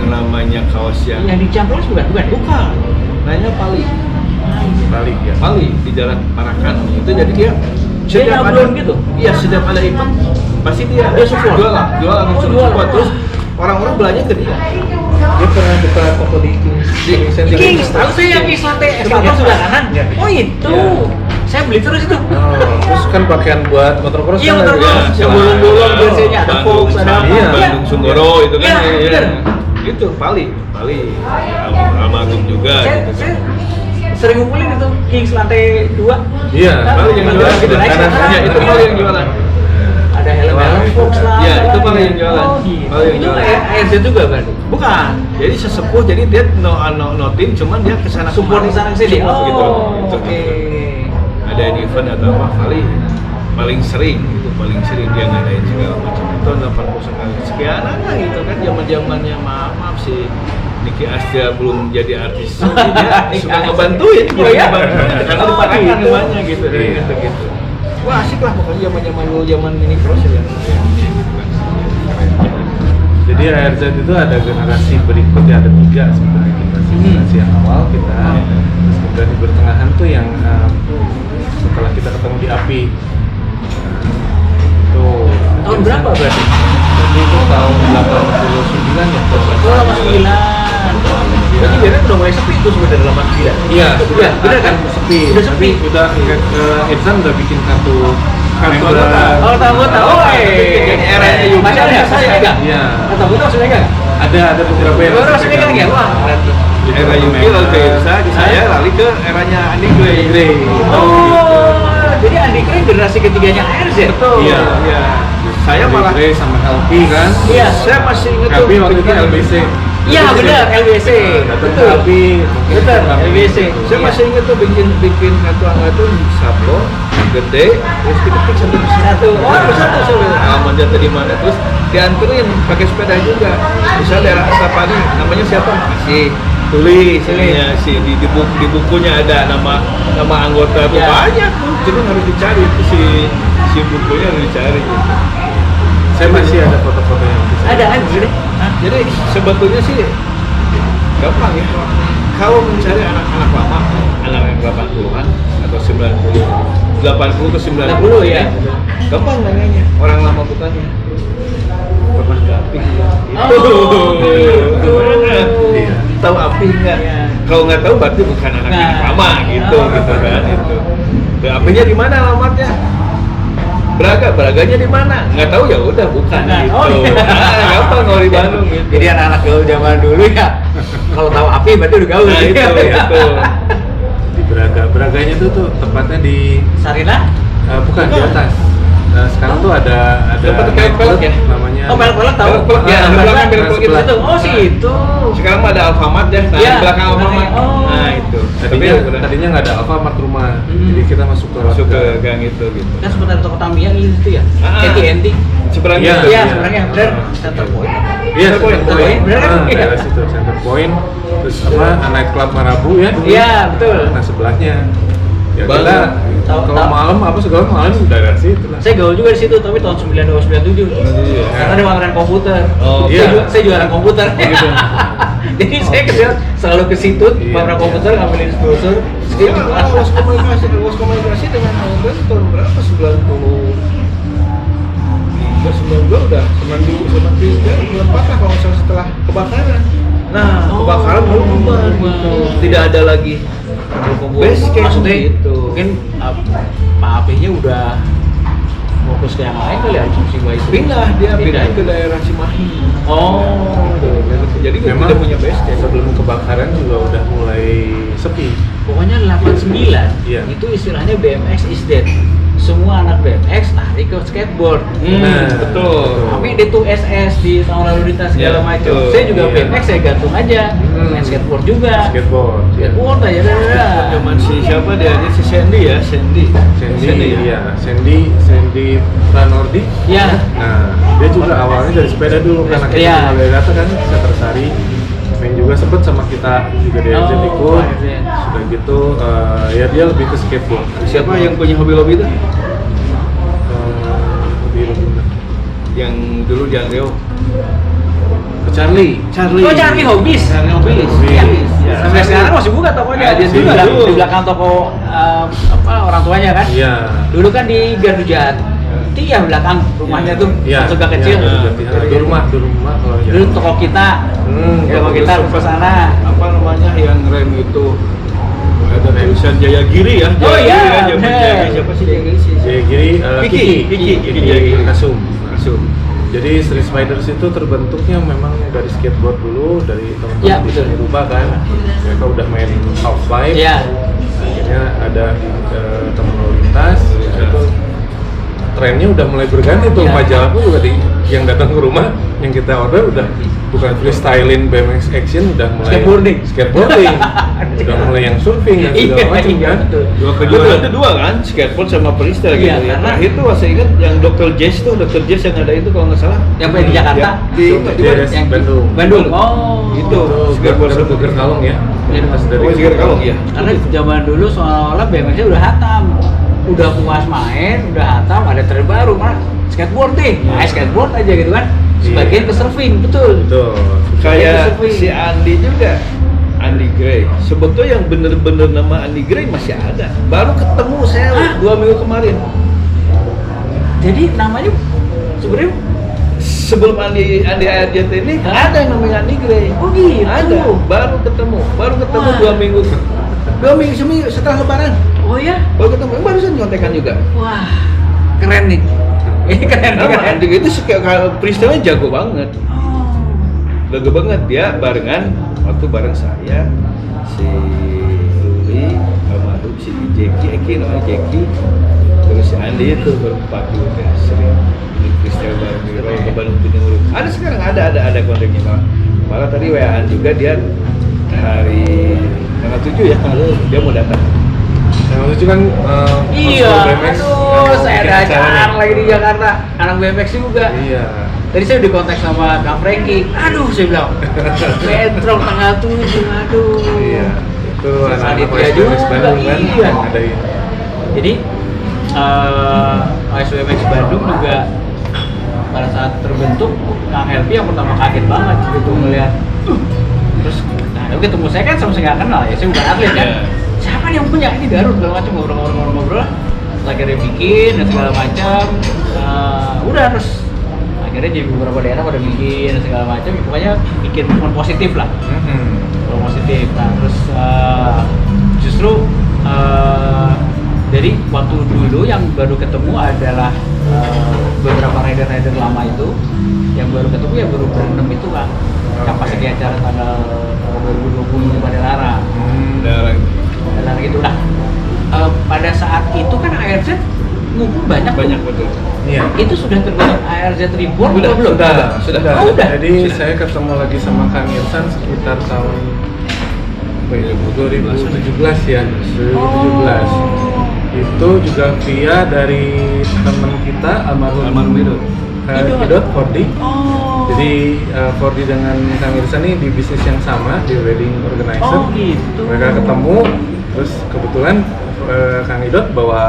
namanya kaos yang Yang di Ciamplas bukan? bukan, namanya Pali. Balik ya. Pali di Jalan Parakan itu, jadi dia Dia nabung gitu? Iya, setiap ada event pasti dia support? jualan Oh, support. jualan. Terus orang-orang belanja ke dia. Dia pernah buka toko di Kings, tahu saya yang Kings latte, eskalator sebelah kanan. Oh itu, saya beli terus itu. Terus kan pakaian buat motocross Iya, kan motocross. ada. Yang bolong-bolong biasanya ada Fox, ada apa. Iya. Bandung Sunggoro itu kan. Iya, bener. Itu Pali almarhum juga gitu kan. Saya sering ngumpulin itu Kings lantai 2. Iya, Pali yang jualan gitu. Naik Kanan. sana. Ya, itu Pali yang jualan. Ada helm Fox lah. Iya, itu ada Pali lagi. yang jualan. Oh, gitu. Pali yang Itu jualan. ARZ juga berarti. Bukan, jadi sesepuh, jadi dia notin, cuman dia kesana Support di sana sini. Support gitu. Oh, Gitu. oke. Ada event atau apa kali paling sering dia ngadain segala macam itu 80 sekian lah gitu kan, zamannya maaf sih Niki Astia belum jadi artis dia suka ngebantuin Oh ya? karena Oh, dipakaikan gitu. rumahnya gitu gitu wah asik lah pokoknya zaman dulu zaman ini cross ya. Jadi ARZ itu ada generasi berikut ya, ada 3 sebenarnya generasi yang awal kita, terus kemudian di pertengahan tuh yang setelah kita ketemu di API itu Tahun berapa berarti? Jadi itu tahun 89 ya. Oh, 89. Berarti Bebek udah mulai sepi tuh sebenarnya 89. Iya, Udah, bener kan? sepi. Udah sepi. Tapi udah Irsan udah bikin kartu anggota. Oh, tahu. Jadi eranya juga. Masih ada saya enggak? Iya. Atau betul maksudnya enggak? Ada beberapa yang Baru masih pegang ya? Wah, keren tuh. Era Yuki lalu ke Irsa, saya lari ke eranya Andi Gray. Oh, jadi Andi Keren generasi ketiganya ARZ. Iya. Saya malah Gray sama LP kan. Iya. saya masih inget tuh LP waktu itu LBC. Iya benar, LBC. Betul. LP. Betul, LBC. Saya masih inget tuh bikin kartu angkatan sablon gede, terus diketik satu. Oh, satu soalnya. Alamat jatuh di mana, terus dianterin pakai sepeda juga. Misal daerah Astapani, namanya siapa? Masih tulis ininya si di bukunya ada nama anggota tuh Ya. banyak tuh, cuma harus dicari tuh si bukunya harus dicari gitu. Saya masih ada foto-foto yang bisa. Ada deh. Jadi sebetulnya sih gampang ya. Kalau mencari anak-anak lama, anak-anak 80-an atau 90, 80 ke 90 90 ya. Gampang nanyanya, orang lama bukannya. Pernah ke Api? Oh, gitu. Iya. Tahu Api nggak? Iya. Kalau nggak tahu berarti bukan anak-anak Nah. lama gitu, Oh. gitu kan itu. Ke Apinya di mana alamatnya? Beraganya di mana? Nggak tahu ya udah bukan Nah, gitu. oh iya. Gampang kalau di Bandung gitu. Jadi anak-anak gaul zaman dulu ya. Kalau tahu api berarti udah gaul. Nah, itu. Di Braganya tuh tepatnya di Sarina? bukan di atas. Sekarang tuh ada Tempat pelek ya? namanya. Oh, pelek tahu. Pelek ya, Ah, belakang pelek pelek sebelah. itu. Oh, situ. Sekarang mah ada Alfamart ya, nah Iya. di belakang Alfamart. Oh. Nah itu. Tadinya nggak ada Alfamart rumah, Hmm. jadi kita masuk ke gang itu gitu. Kan sempat ada toko Tamiya di situ ya. Ah. NT. Sebenarnya Iya. itu. Iya, sebenarnya benar. Center Point. Iya, Center Point. Center Point. Bener kan? Iya. Daerah situ Center Point. Terus apa Night Club Marabu ya? Iya, betul. Nah sebelahnya. Ya Bang, kita tahu- kalau tahu. malam apa segala malam daerah situ lah. Saya gaul juga di situ, tapi tahun 92 97. Iya. Karena ada pameran komputer. Oh, iya. Saya jualan komputer. Gitu. Jadi saya kerja selalu ke situ, Iya, pameran iya. komputer ngambilin brosur. Saya Iya, jualan. luas komunikasi dengan Alben tahun berapa? 92 udah 94 lah kalau misalnya setelah kebakaran. Nah, Oh, kebakaran baru bubar bubar. gitu. Tidak ada lagi base camp Maksudnya gitu. mungkin Pak AP-nya udah fokus ke yang lain kali ya, musibah itu. Pindah ke daerah Cimahi. Oh, Jadi Memang tidak punya base camp. sebelum kebakaran juga udah mulai sepi. pokoknya 89 Iya. itu istilahnya BMX is dead. Semua anak BMX lari ke skateboard. Nah, betul. Tapi di tuh SS di tahun lalu lintas segala Iya, macam. betul. Saya juga Iya. BMX saya gantung aja. Main skateboard juga. Skateboard. ya. Skateboard aja dah. Zaman si siapa dia? Dia si Sandy ya, Sandy. Sandy, ya. iya, Sandy Pranordi. Iya. Nah, dia juga awalnya dari sepeda dulu karena kita Iya. tinggal dari data kan, Setersari. main juga sempet sama kita juga di ARZ ikut. ARZ. Sudah gitu ya dia lebih ke skateboard. Siapa yang punya hobi-hobi itu? Hobi-hobi. Yang dulu di Andreo. Charlie. Oh, Charlie Hobbies. Charlie Hobbies. Iya. Ya. Sampai sekarang masih buka tokonya. Ada Di juga belakang, dulu. di belakang toko orang tuanya kan. Iya. Dulu kan di Gardu Jati ya belakang rumahnya tuh Iya. surga kecil. Di rumah kalau ya. Dulu toko kita. Toko kita ke sana. Apa namanya yang rem itu? Ada tulisan Jayagiri ya. Oh, iya, Jayagiri, bener. siapa sih Jayagiri sih? Jadi Kiki Jayagiri. Kasum. Kasum. Jadi Street Spiders itu terbentuknya memang dari skateboard dulu, dari teman-teman Ya, di betul. sini Rubah kan. Mereka udah main half pipe. Iya. Akhirnya ada teman lalu lintas. Itu trennya udah mulai berganti tuh. Ya. Majalah pun juga yang datang ke rumah yang kita order udah bukan freestyling BMX action, udah mulai skateboarding. Udah mulai yang surfing dan segala macam Iya, kan. betul. Dua kejuaraan itu dua kan, skateboard sama freestyle gitu. Iya, Yang karena- terakhir tuh saya ingat yang Dr. Jazz yang ada itu kalau nggak salah. Yang main di Jakarta. Di Daerah Yang Bandung. Bandung. Oh. Itu. Skateboard Burger Kalong ya. Iya. Pas dari Oh, Sigar Kalong ya. Karena zaman dulu seolah-olah BMX-nya udah hatam, udah puas main, udah hatam, ada tren baru malah skateboard deh, skateboard aja gitu kan. Sebagian ke surfing, betul. Betul. Kayak Surfing. si Andi juga, Andi Gray. Sebetulnya yang bener-bener nama Andi Gray masih ada. Baru ketemu saya 2 minggu kemarin. Jadi namanya sebenarnya Sebelum Andi ARZ ini ada yang namanya Andi Gray. Oh gitu. Ada. Baru ketemu Wah. 2 minggu. 2 minggu seminggu setelah Lebaran. oh ya, Baru ketemu. Barusan nyontekan juga. wah keren nih. Ini keren, Nama keren. Andi Gray itu freestyle jago banget. Oh. Jago banget dia barengan waktu bareng saya si Luli almarhum si Jeki namanya Jeki terus si Andi itu berempat juga sering di freestyle bareng di ke Bandung Timur. Ada sekarang ada kontaknya malah tadi WA-an juga dia hari tanggal 7 ya dia mau datang. Yang lucu kan Iya, Oscar BMX, aduh, saya ada acaranya. acara lagi di Jakarta, anak BMX juga. Iya. Tadi saya udah kontak sama Kang Franky, aduh saya bilang, Metro tanggal 7, aduh. Iya. Itu anak-anak Aditya OS BMX juga, Bandung kan iya. yang ada ini. Jadi OSBMX Bandung juga pada saat terbentuk Kang Helvi yang pertama kaget banget gitu ngeliat terus nah ketemu saya kan sama saya nggak kenal ya, saya bukan atlet kan. Iya. Siapa nih yang punya ini Garut segala macam ngobrol akhirnya bikin dan segala macam. Udah terus akhirnya di beberapa daerah pada bikin dan segala macam, pokoknya bikin positif lah, positif. Nah terus justru dari waktu dulu yang baru ketemu adalah beberapa rider-rider lama itu yang baru ketemu ya baru berenam itu kan yang pas lagi acara tanggal 2020 pada Lara gitu lah. Pada saat itu kan ARZ ngumpul banyak Betul. Iya. itu sudah terbentuk ARZ Reborn Udah, atau belum? sudah. Oh, udah. Jadi saya ketemu lagi sama Kang Irsan sekitar tahun 2017 ya. 2017. Itu juga via dari teman kita almarhum Idot. Idot Fordi. Oh. Jadi Fordi dengan Kang Irsan ini di bisnis yang sama, di wedding organizer. Oh gitu. Mereka ketemu, terus kebetulan Kang Idot bawa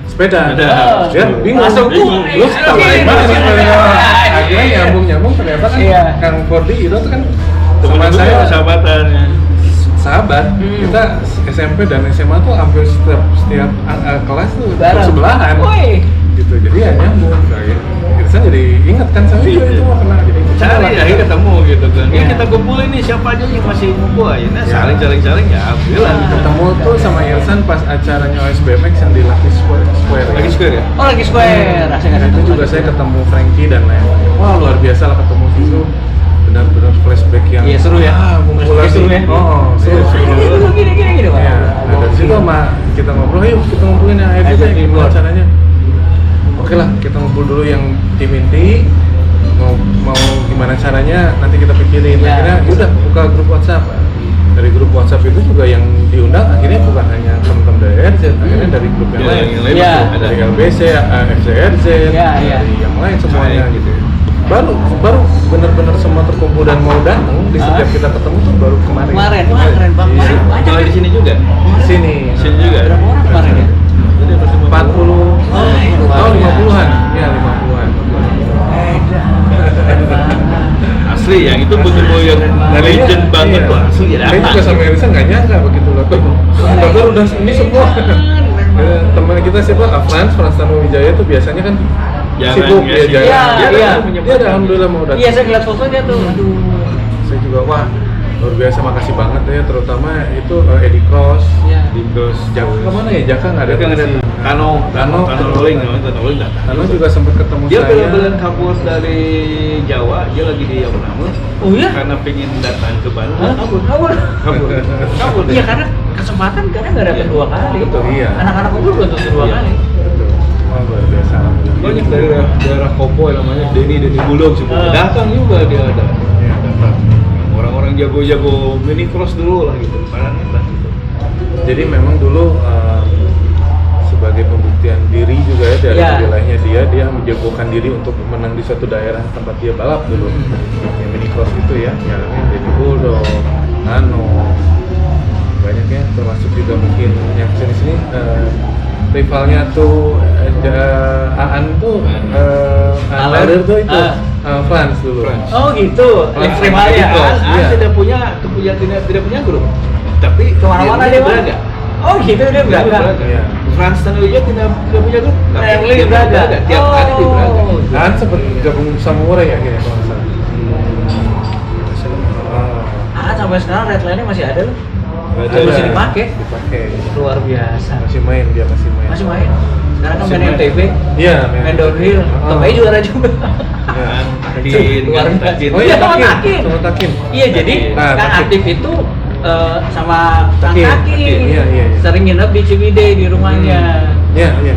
sepeda. Sepeda. Dia bingung. Langsung Lu tambahin banget nih sepeda. Akhirnya nyambung ternyata kan Iya. Kang Fordi Idot kan sama saya sahabatan. sahabat. Kita SMP dan SMA tuh hampir setiap kelas tuh Bareng. sebelahan. Woi. Gitu. Jadi ya nyambung. Irsan jadi ingat kan sama itu mah kena jadi Cari akhirnya ketemu gitu kan. Iya. Ya kita kumpulin nih siapa aja yang masih ngumpul aja. Nah, saling ya alhamdulillah. ketemu tuh sama Irsan pas acaranya OSBMX yang di Lucky Square. Lagi square ya? Oh lagi square. Nah, itu juga saya ketemu Frankie dan lain-lain. Wah luar biasa lah ketemu itu. Benar-benar flashback yang Iya, seru ya. ngumpul lagi. Seru ya. Oh, seru. Gini Pak. Iya. Nah, dari situ sama kita ngobrol, yuk kita ngumpulin yang ARZ ARZ gimana Reborn. caranya. Oke lah, kita ngumpul dulu yang tim inti. Mau gimana caranya nanti kita pikirin. Ya. Akhirnya udah buka grup WhatsApp. Dari grup WhatsApp itu juga yang diundang akhirnya bukan hanya teman-teman dari ARZ, akhirnya dari grup yang lain. Yang lain Iya. ada. Dari LBC, FCRZ, Iya, iya. dari yang lain semuanya gitu. baru benar-benar semua terkumpul dan mau datang di setiap kita ketemu tuh baru kemarin. Kemarin, wah keren banget. Iya. Banyak Kalau ya? di sini juga. Sini. Sini juga. Berapa orang kemarin ya? Jadi 40 luar oh 50-an. biasa. Ya 50-an. asli yang itu betul-betul yang legend banget tuh asli ya Saya juga sama Erisa nggak nyangka begitu loh. Baru udah ini semua. Teman kita siapa? Frans Tanuwijaya tuh biasanya kan Jarang sibuk ya ya sih. jarang. Iya, Dia iya. ada alhamdulillah mau datang. Iya, saya ngeliat fotonya tuh. Aduh. Saya juga wah luar biasa, makasih banget ya, terutama itu Eddie Cross. Iya. Because Jaka kemana ya? Jaka nggak ada. Jaka nggak sih. ada. Tano Rolling datang. Tano juga sempat ketemu Dia saya. benar-benar kabur dari Jawa, dia lagi di Yaunama. Oh iya? Karena pengen datang ke Bandung. Hah? Kabur. Iya, karena kesempatan kadang nggak dapat Iya. 2 kali. Betul, iya. Anak-anak unggul belum tentu 2 Iya. kali. Wah luar biasa. Banyak dari daerah Kopo yang namanya Denny Bulog sebelumnya datang juga dia ada. Iya. Datang. Orang-orang jago-jago mini cross dulu lah gitu. Padahal gitu. Jadi memang dulu sebagai pembuktian diri juga ya dari Iya. wilayahnya dia menjagokan diri untuk menang di suatu daerah tempat dia balap dulu. Yang mini cross itu ya, yang Denny Bulldog, Nano, banyak ya, termasuk juga mungkin yang sini rivalnya tuh Aan tuh Lader tuh itu Frans dulu. Frans. Oh gitu. Frans Ekstrim sama aja. Eddie Cross. Aan Iya. tidak punya grup. Tapi Kemana-mana dia Bang? beragam. Oh gitu dia beragam. Iya. Frans Tanuwijaya tidak punya grup. Tapi Rally dia Braga. Tiap hari di Braga. Aan sempat gabung sama Murai ya kayaknya kalau nggak salah. Ah, sampai sekarang red line-nya masih ada loh. Ada. Masih dipakai. Dipakai. Luar biasa. Masih main dia masih main. Masih main. Sekarang kan Masih main main. MTB, Iya, main downhill. Ah. Topai juara juga. Iya. Takin, Luar biasa. Takin. Oh iya, Iya, sama Takin. Takin. Sama Takin. Iya, jadi Ah, Kang Takin. Aktif itu sama Kang Takin. Takin. Takin. Iya, iya, iya. Sering nginep di Ciwidey di rumahnya. Iya, iya.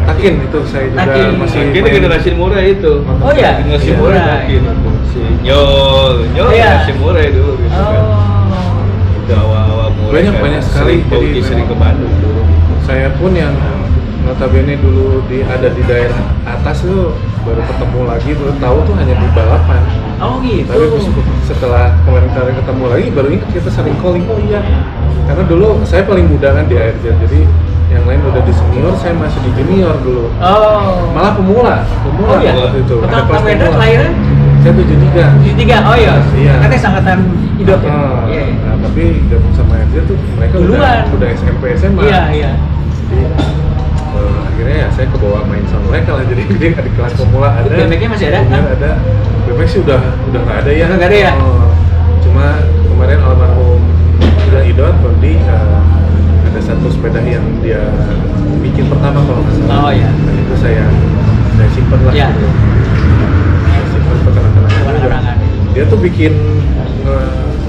Takin itu saya juga Takin. masih Takin main. generasi Murai itu. Oh iya? Generasi Iya. Murai Murai. Takin itu. Si Nyol Iya. generasi Murai dulu gitu kan. Oh. Itu awal-awal Murai. Banyak sekali, Jadi jadi sering ke memang- Bandung dulu gitu. Saya pun yang notabene dulu ada di daerah atas tuh baru ketemu lagi, baru tahu tuh hanya di balapan. Oh gitu. Tapi setelah kemarin ketemu lagi baru ingat kita sering calling, oh iya. Karena dulu saya paling muda kan di ARJ, jadi yang lain udah di senior, saya masih di junior dulu. Oh. Malah pemula Oh iya. waktu itu. Ada Kang kelas Wendra pemula. kelahiran Saya 73. 73. Oh iya. Iya. Katanya sangkatan Idop ya. Ah, Iya. iya. nah, tapi gabung sama ARJ tuh mereka Duluan. udah SMP SMA. Iya, iya. Jadi akhirnya ya saya kebawa main sama mereka lah, jadi di kelas pemula ada. BMX-nya masih ada? Junior ada. BMX sih udah nggak ada ya. Udah nggak ada ya? Oh, cuma kemarin almarhum Idot Bondi ada satu sepeda yang dia bikin pertama kalau nggak salah. Oh, iya. Dan itu saya simpen lah. Iya. Gitu. Saya simpen ke kenang-kenangan juga. Kenang-kenangan. Dia tuh bikin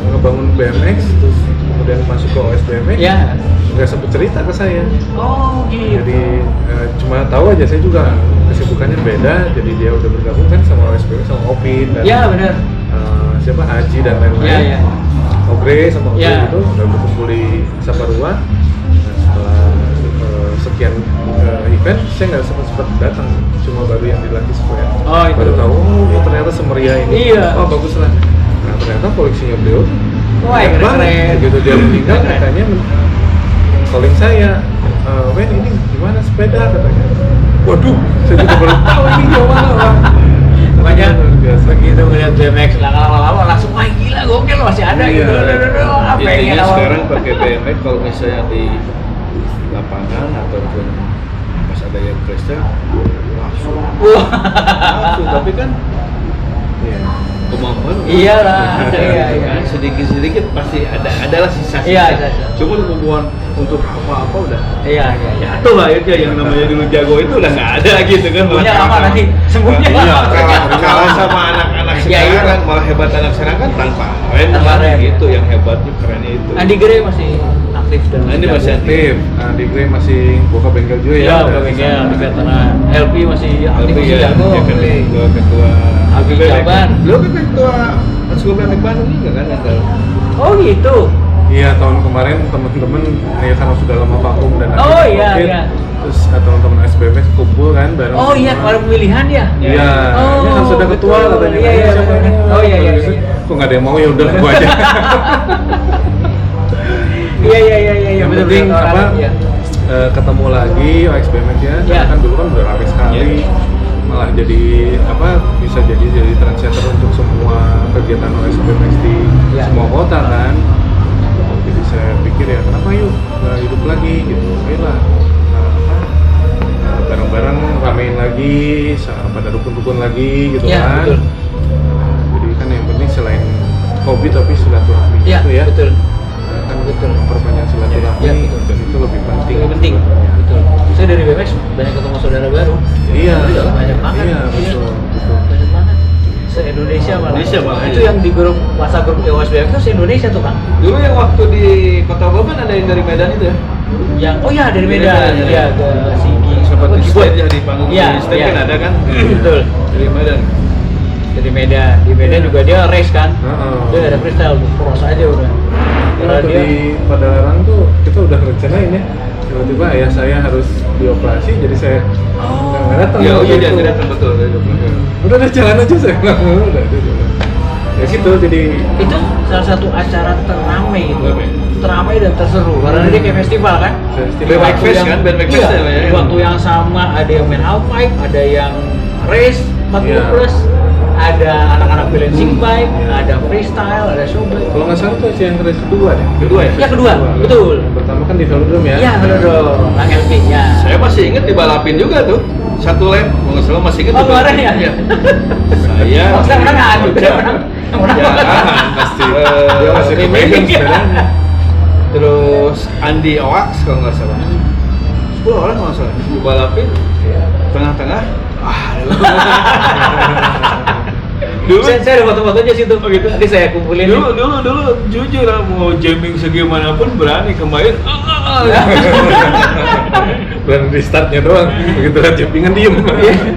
ngebangun BMX, terus kemudian masuk ke OS BMX. Iya. Nggak sempet cerita ke saya. Oh gitu. Jadi cuma tahu aja, saya juga kesibukannya beda. Jadi dia udah bergabung kan sama OSBM, sama Opin dan Iya benar. siapa Aji dan lain-lain. Iya, iya. Ogre sama Ogre Iya. itu udah berkumpul di Saparua. Nah, setelah sekian event, saya nggak sempat datang. Cuma baru yang di Lucky Square. Oh, itu. Baru tahu, oh ternyata semeriah ini. Iya. Oh bagus lah. Nah ternyata koleksinya beliau Wah, banyak keren-keren. banget. Gitu dia meninggal Keren. katanya calling saya, Wen ini gimana sepeda katanya. Waduh, saya juga baru tahu ini gimana lah. Makanya Luar biasa. begitu ngeliat BMX lama-lama langsung wah gila gokil masih ada Iya. gitu. Apa yang Intinya awal- sekarang pakai BMX kalau misalnya di lapangan ataupun pas ada yang pressure langsung. Wah. Langsung, tapi kan Iya. kemampuan Iyalah, iya. sedikit pasti adalah sisa-sisa. Iya, sisa. Cuma kemampuan untuk apa-apa udah Iya. jatuh lah itu yang namanya dulu jago itu udah nggak ada gitu kan. Sembuhnya Malah lama nanti. Sembuhnya Iya, lama. kalah sama anak-anak Iya, sekarang iya. kan, malah hebat anak sekarang kan tanpa rem. Tanpa rem. Itu yang hebatnya, kerennya itu. Andi Gere masih aktif dan Nah, ini masih Aktif. Nah, di Grey masih buka bengkel juga Iya, ya. udah dari bengkel sana. di veteran. LP masih aktif, Tapi masih ya, jago. dia kan ketua Abi Jabar. Lo kan ketua Sekolah BMX Bandung juga kan ada. Oh gitu. Iya, tahun kemarin teman-teman ya karena sudah lama vakum dan Oh, akhirnya iya, COVID, iya. terus teman-teman SBMX kumpul kan bareng. Oh iya, semua. kemarin pemilihan ya? Iya, ini harus ada ketua betul. katanya. Iya, iya, Siapa benar. ini? Oh iya, iya, Terus, iya. kok nggak ada yang mau, ya udah gua aja. Iya, Yang betul, penting betul. apa? Iya. Ketemu lagi OXBMX ya. Karena Iya. kan dulu kan udah ramai sekali. Malah jadi apa? Bisa jadi trendsetter untuk semua kegiatan OXBMX di Iya. semua kota kan. Jadi saya pikir ya kenapa yuk nggak hidup lagi gitu. Ayolah bareng-bareng ramein lagi, pada rukun-rukun lagi gitu Iya, kan. betul. Jadi kan yang penting selain hobi tapi silaturahmi Iya, itu ya. betul. Kan Betul. memperbanyak silaturahmi Iya, betul. dan itu lebih penting. Lebih penting. Betul. Saya dari BMX banyak ketemu saudara baru. Iya, Banyak banget. Iya, betul, betul. Banyak banget. Se-Indonesia malah. Indonesia malah, Itu iya. yang di grup WhatsApp grup OSBMX itu se-Indonesia tuh, Kang. Dulu yang waktu di Kota Bogor ada yang dari Medan itu ya? Yang oh ya dari Medan. Medan, Iya, ke Sigi. Sempat Apa, di Gibon? stage ya, di panggung Iya, di stage iya. kan ada kan? Betul. Dari Medan. Dari Medan. Di Medan juga dia race kan. Heeh. Dia ada freestyle, cross aja udah. Karena Waktu dia di Padalarang tuh kita udah rencanain ya. Tiba-tiba ayah saya harus dioperasi, jadi saya nggak datang. Iya, oh iya waktu dia itu. datang betul. Udah jalan aja saya. Udah jalan. Ya gitu, jadi itu salah satu acara teramai itu. Teramai. Teramai dan terseru karena dia kayak festival kan. Festival. Di waktu Bike Fest yang- kan, band Bike Fest iya, ya, ya. di waktu yang sama ada yang main halfpipe, ada yang race 40 Iya. plus, ada anak-anak balancing bike, Iya. ada freestyle, ada showbike. kalau nggak salah tuh yang race kedua deh. Kedua ya? Ya kedua, betul. Yang pertama kan di Velodrome ya. Iya, benar dong. Lang LP ya. Saya masih inget dibalapin juga tuh. Satu lap, kalau nggak salah masih inget. Oh, tuh. kemarin ya? Iya. Saya. Oh, sekarang menang juga. Ojek. Yang menang. Ya, pasti. Eh, Dia masih ini- kepegang ini- sepedanya. Terus Andi Oaks kalau nggak salah. 10 orang kalau nggak salah. Dibalapin tengah-tengah. Dulu Saya ada foto-fotonya situ. Oh gitu. Nanti saya kumpulin. dulu jujur lah, mau jamming segimanapun berani kemarin. Dan di startnya doang, begitu lihat jumpingan diem.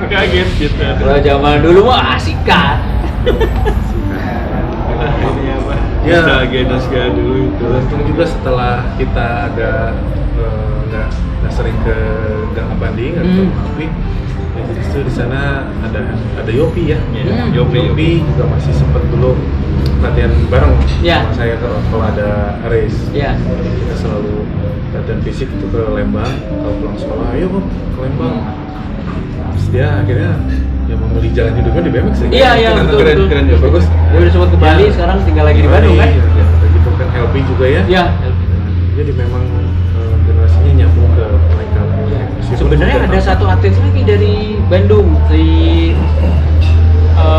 Kaget gitu. Kalau zaman dulu mah asik kan. Ini apa? Ya. Nostalgia dulu itu. Beruntung juga setelah kita ada nggak sering ke Gang Banding atau Mapi, ya justru di sana ada Yopi ya. Iya, Yopi juga masih sempet dulu latihan bareng Iya. sama saya kalau ada race. Iya. Kita selalu latihan fisik itu ke Lembang, kalau pulang sekolah, ayo Bob ke Lembang. Terus dia akhirnya ya memilih jalan hidupnya di BMX ya. Iya, iya, betul, Keren, betul. keren ya, Bagus. Dia udah sempat ke Bali, Ya. sekarang tinggal lagi di Bandung kan? Iya, kayak gitu kan LB juga ya. Iya. Jadi memang generasinya nyambung ke mereka. Meskipun Sebenarnya sudah ada tahu. satu atlet lagi dari Bandung, si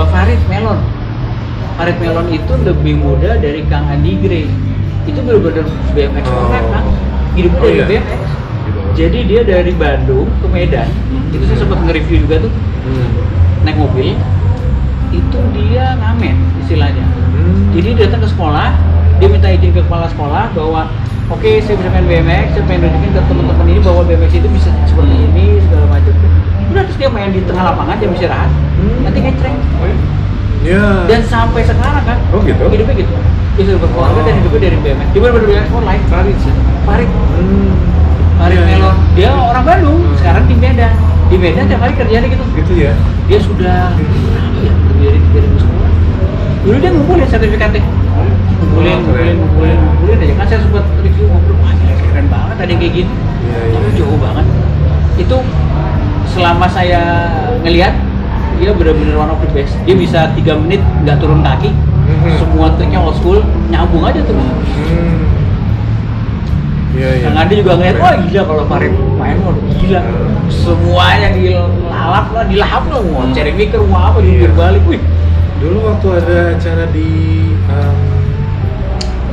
Farid Melon. Farid Melon itu lebih muda dari Kang Andi Gray. Itu benar-benar BMX Oh. banget, Kang. Hidupnya Oh, dari iya. BMX. Gitu. Jadi dia dari Bandung ke Medan. Itu saya sempat nge-review juga tuh, naik mobil. Itu dia ngamen istilahnya. Jadi dia datang ke sekolah, dia minta izin ke kepala sekolah bahwa oke, saya bisa main BMX, saya pengen nunjukin ke teman-teman ini bahwa BMX itu bisa seperti ini segala macam. Udah terus dia main di tengah lapangan jam istirahat, nanti ngecreng. Ya. Dan sampai sekarang kan, Oh, gitu? hidupnya gitu. Dia sudah berkeluarga dan hidupnya dari BMX. Dia benar-benar BMX for life. Farid, Farid Iya, iya. Melon. Dia orang Bandung, sekarang di Medan. Di Medan tiap hari kerjanya gitu. Gitu ya. Dia sudah berapa ya? Lebih dari 3.000 sekolah. Dulu dia ngumpulin sertifikatnya. Ngumpulin aja. Kan saya sempat review ngobrol, wah gila, keren banget ada yang kayak gini. Iya, iya. Tapi jauh banget. Itu selama saya ngelihat, dia benar-benar one of the best. Dia bisa 3 menit nggak turun kaki. Semua triknya old school, nyambung aja terus. Iya, iya. Kang Andi juga ngeliat, wah gila kalau Farid main mah gila. Semuanya dilalap lah, dilahap lah, mau cari mikir, mau apa, Iya. jungkir balik, wih. Dulu waktu ada acara di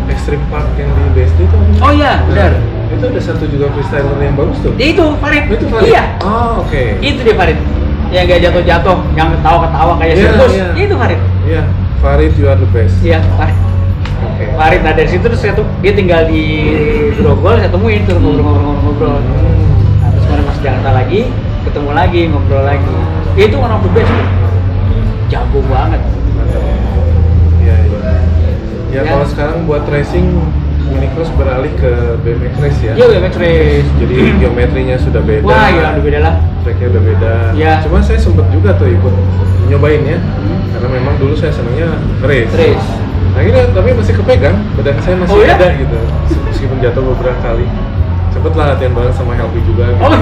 Extreme Park yang di BSD itu. Oh iya, benar. Itu ada satu juga freestyler yang bagus tuh. Itu Farid. Itu Farid? Iya. Oh, oke. Itu dia Farid. Yang gak jatuh-jatuh, yang ketawa-ketawa kayak Iya, sirkus. iya. Itu Farid. Iya, Farid you are the best. Iya, Farid. Oke. Farid, nah dari situ terus dia tinggal di Grogol, saya temuin terus ngobrol. Nah, terus kemarin pas Jakarta lagi, ketemu lagi, ngobrol lagi. Itu one of the best. Jago banget. Mantap. Iya, iya. Ya, Ya. kalau sekarang buat racing Minicross beralih ke BMX race ya. Iya, BMX race. Jadi geometrinya sudah beda. Wah, ya udah beda lah. Tracknya udah beda. Iya. Cuma saya sempet juga tuh ikut nyobain ya. Karena memang dulu saya senangnya race. Race. Nah ini tapi masih kepegang, badan saya masih Oh, iya? ada gitu. Meskipun jatuh beberapa kali. Sempet lah latihan bareng sama Helvi juga gitu. Oh.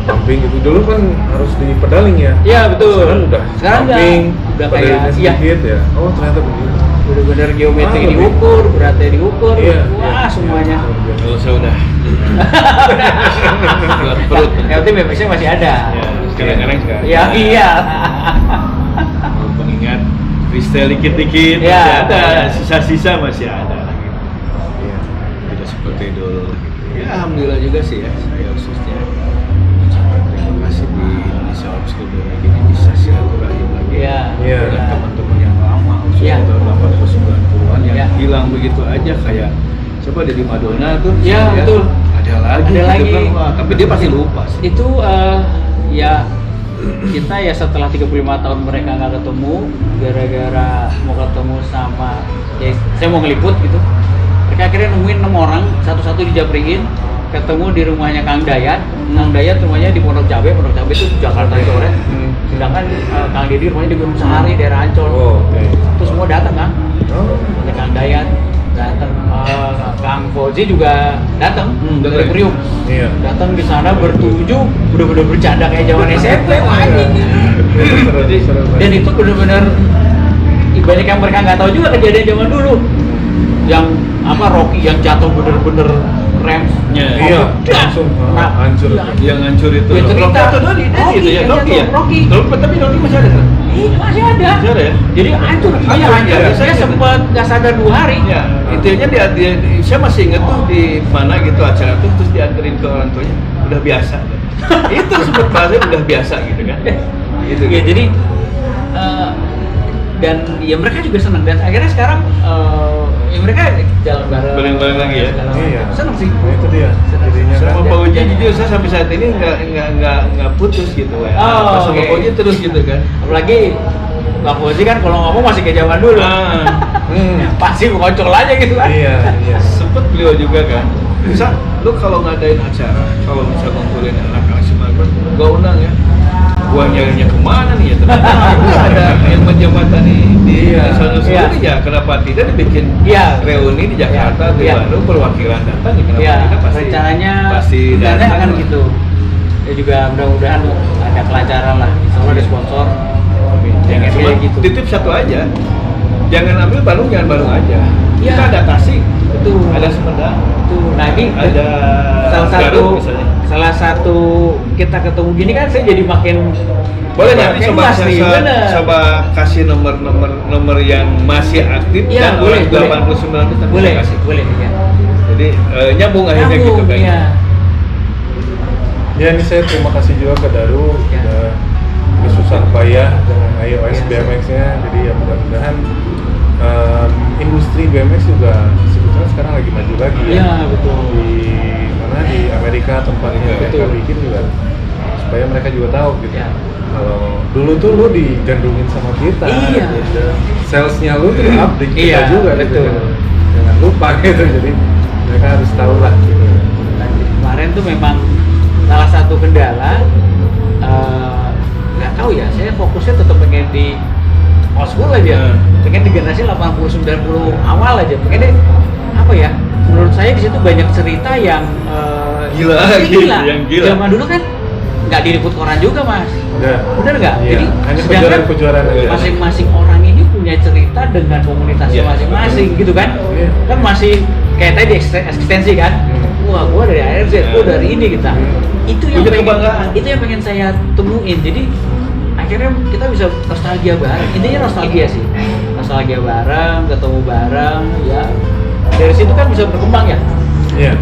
Pumping gitu. Dulu kan harus di pedaling ya. Iya, betul. Sekarang udah pumping, udah pedalingnya kayak sedikit ya. Oh ternyata begini. bener-bener geometri lebih. diukur, beratnya diukur. Iya, Wah, iya. semuanya. Kalau saya udah buat perut. Yang penting BMX-nya masih ada. Ya, kadang-kadang sekarang. Iya, iya. Kalau pengingat freestyle dikit-dikit Ya. masih ada, sisa-sisa masih ada gitu. Iya. Tidak seperti dulu gitu. Ya alhamdulillah juga sih ya, saya khususnya mengucapkan terima kasih di Indonesia Obstacle BMX ini bisa silaturahim lagi Iya. Iya. dengan teman-teman yang lama Iya. tahun 80-90-an yang Iya. hilang begitu aja kayak coba dari Madonna tuh. Iya, ya, betul. Ada lagi. Ada gitu lagi. kan, wah, tapi dia pasti lupa sih. Itu ya kita ya setelah 35 tahun mereka nggak ketemu gara-gara mau ketemu sama ya saya mau ngeliput gitu, mereka akhirnya nemuin 6 orang satu-satu dijabriin ketemu di rumahnya Kang Dayat. Kang Dayat rumahnya di Pondok Cabe itu Jakarta Coret. Sedangkan Kang Dedi rumahnya di Gunung Sahari daerah Ancol. Oh, oke. Itu semua datang kan, Oh. ada Kang Dayat datang, Kang Fauzi juga datang dari datang. Priuk. Iya. Datang di sana bertujuh, bener-bener bercanda kayak zaman SMP. Wah, anjing. Seru. Dan itu bener-bener banyak yang mereka nggak tahu juga kejadian zaman dulu. Yang apa Rocky yang jatuh bener-bener remnya. Iya, langsung hancur. Yang hancur itu. Itu cerita. Rocky itu ya, yang Rocky ya. jatuh, Rocky. Tapi Rocky masih ada kan? Masih ada. Masih ada ya? Jadi hancur, iya Hancur, hancur. iya. Saya sempat nggak sadar 2 hari. Ya, intinya saya masih inget tuh di mana gitu acara tuh terus dianterin ke orang tuanya udah biasa. Itu sempat bahasa udah biasa gitu kan. Gitu. Ya jadi dan ya mereka juga senang dan akhirnya sekarang ya mereka jalan Bareng-bareng lagi ya? Iya. Senang sih. Nah, itu dia. Jadinya Sama kan. Pak Uji jujur saya sampai saat ini nggak putus gitu ya. Oh, Sama oke. Pak Uji terus gitu kan. Apalagi Bang Fauzi kan kalau ngomong masih kayak zaman dulu. Pasti koncol aja gitu kan. Iya, iya. Sempet beliau juga kan. Bisa, lu kalau ngadain acara, kalau bisa ngumpulin anak-anak semangat, gua undang ya. Gua nyarinya kemana nih ya? Ternyata ada yang menjembatani di Iya. Nasional Iya. ini ya. Kenapa tidak dibikin Iya. reuni di Jakarta, di Iya. Bandung, perwakilan datang ya? Kenapa Iya, tidak? rencananya pasti datang akan lah. gitu. Ya juga mudah-mudahan ada kelancaran lah. Insya Allah ada sponsor. Jangan Cuma kayak gitu. titip satu aja, jangan ambil Bandung, jangan Bandung aja. Iya. Kita ada Tasik, Betul. ada Sumedang, Tuh, nah ini ada salah satu Garut misalnya. salah satu kita ketemu gini kan saya jadi makin Boleh makin nanti coba luas nih, bener. coba kasih nomor yang masih aktif Iya, dan boleh, orang boleh. 89 kita Boleh, bisa kasih. boleh ya. Jadi nyambung akhirnya Nyambung, gitu kan. iya. Ya ini saya terima kasih juga ke Daru Ya. udah kesusahan payah dengan iOS Ya. BMX-nya. Jadi ya mudah-mudahan industri BMX juga sebetulnya sekarang lagi maju lagi ya. Iya, betul. Di mana di Amerika tempatnya Iya, mereka betul. bikin juga supaya mereka juga tahu gitu. Ya. Kalau dulu tuh lu digandrungin sama kita, Iya. gitu. Salesnya lu tuh update kita Iya, juga gitu. betul. Jangan lupa gitu. Jadi mereka harus tahu lah gitu. Nah, kemarin tuh memang salah satu kendala nggak tahu ya, saya fokusnya tetap pengen di old school aja, pengen di generasi 80-90 awal aja, pengen apa ya, menurut saya di situ banyak cerita yang Gila, gila. yang gila. Zaman dulu kan nggak diliput koran juga mas, Udah. bener nggak? Iya, Jadi hanya sedangkan kejuaraan-kejuaraan aja. masing-masing orang ini punya cerita dengan komunitasnya Iya, masing-masing gitu kan? Iya. Kan masih kayak tadi eksistensi kan? Wah, gua dari ARZ, gua dari ini kita. Itu yang Punya pengen, kebanggaan. itu yang pengen saya temuin. Jadi akhirnya kita bisa nostalgia bareng. Intinya nostalgia sih. Nostalgia bareng, ketemu bareng, ya. Dari situ kan bisa berkembang ya. Iya.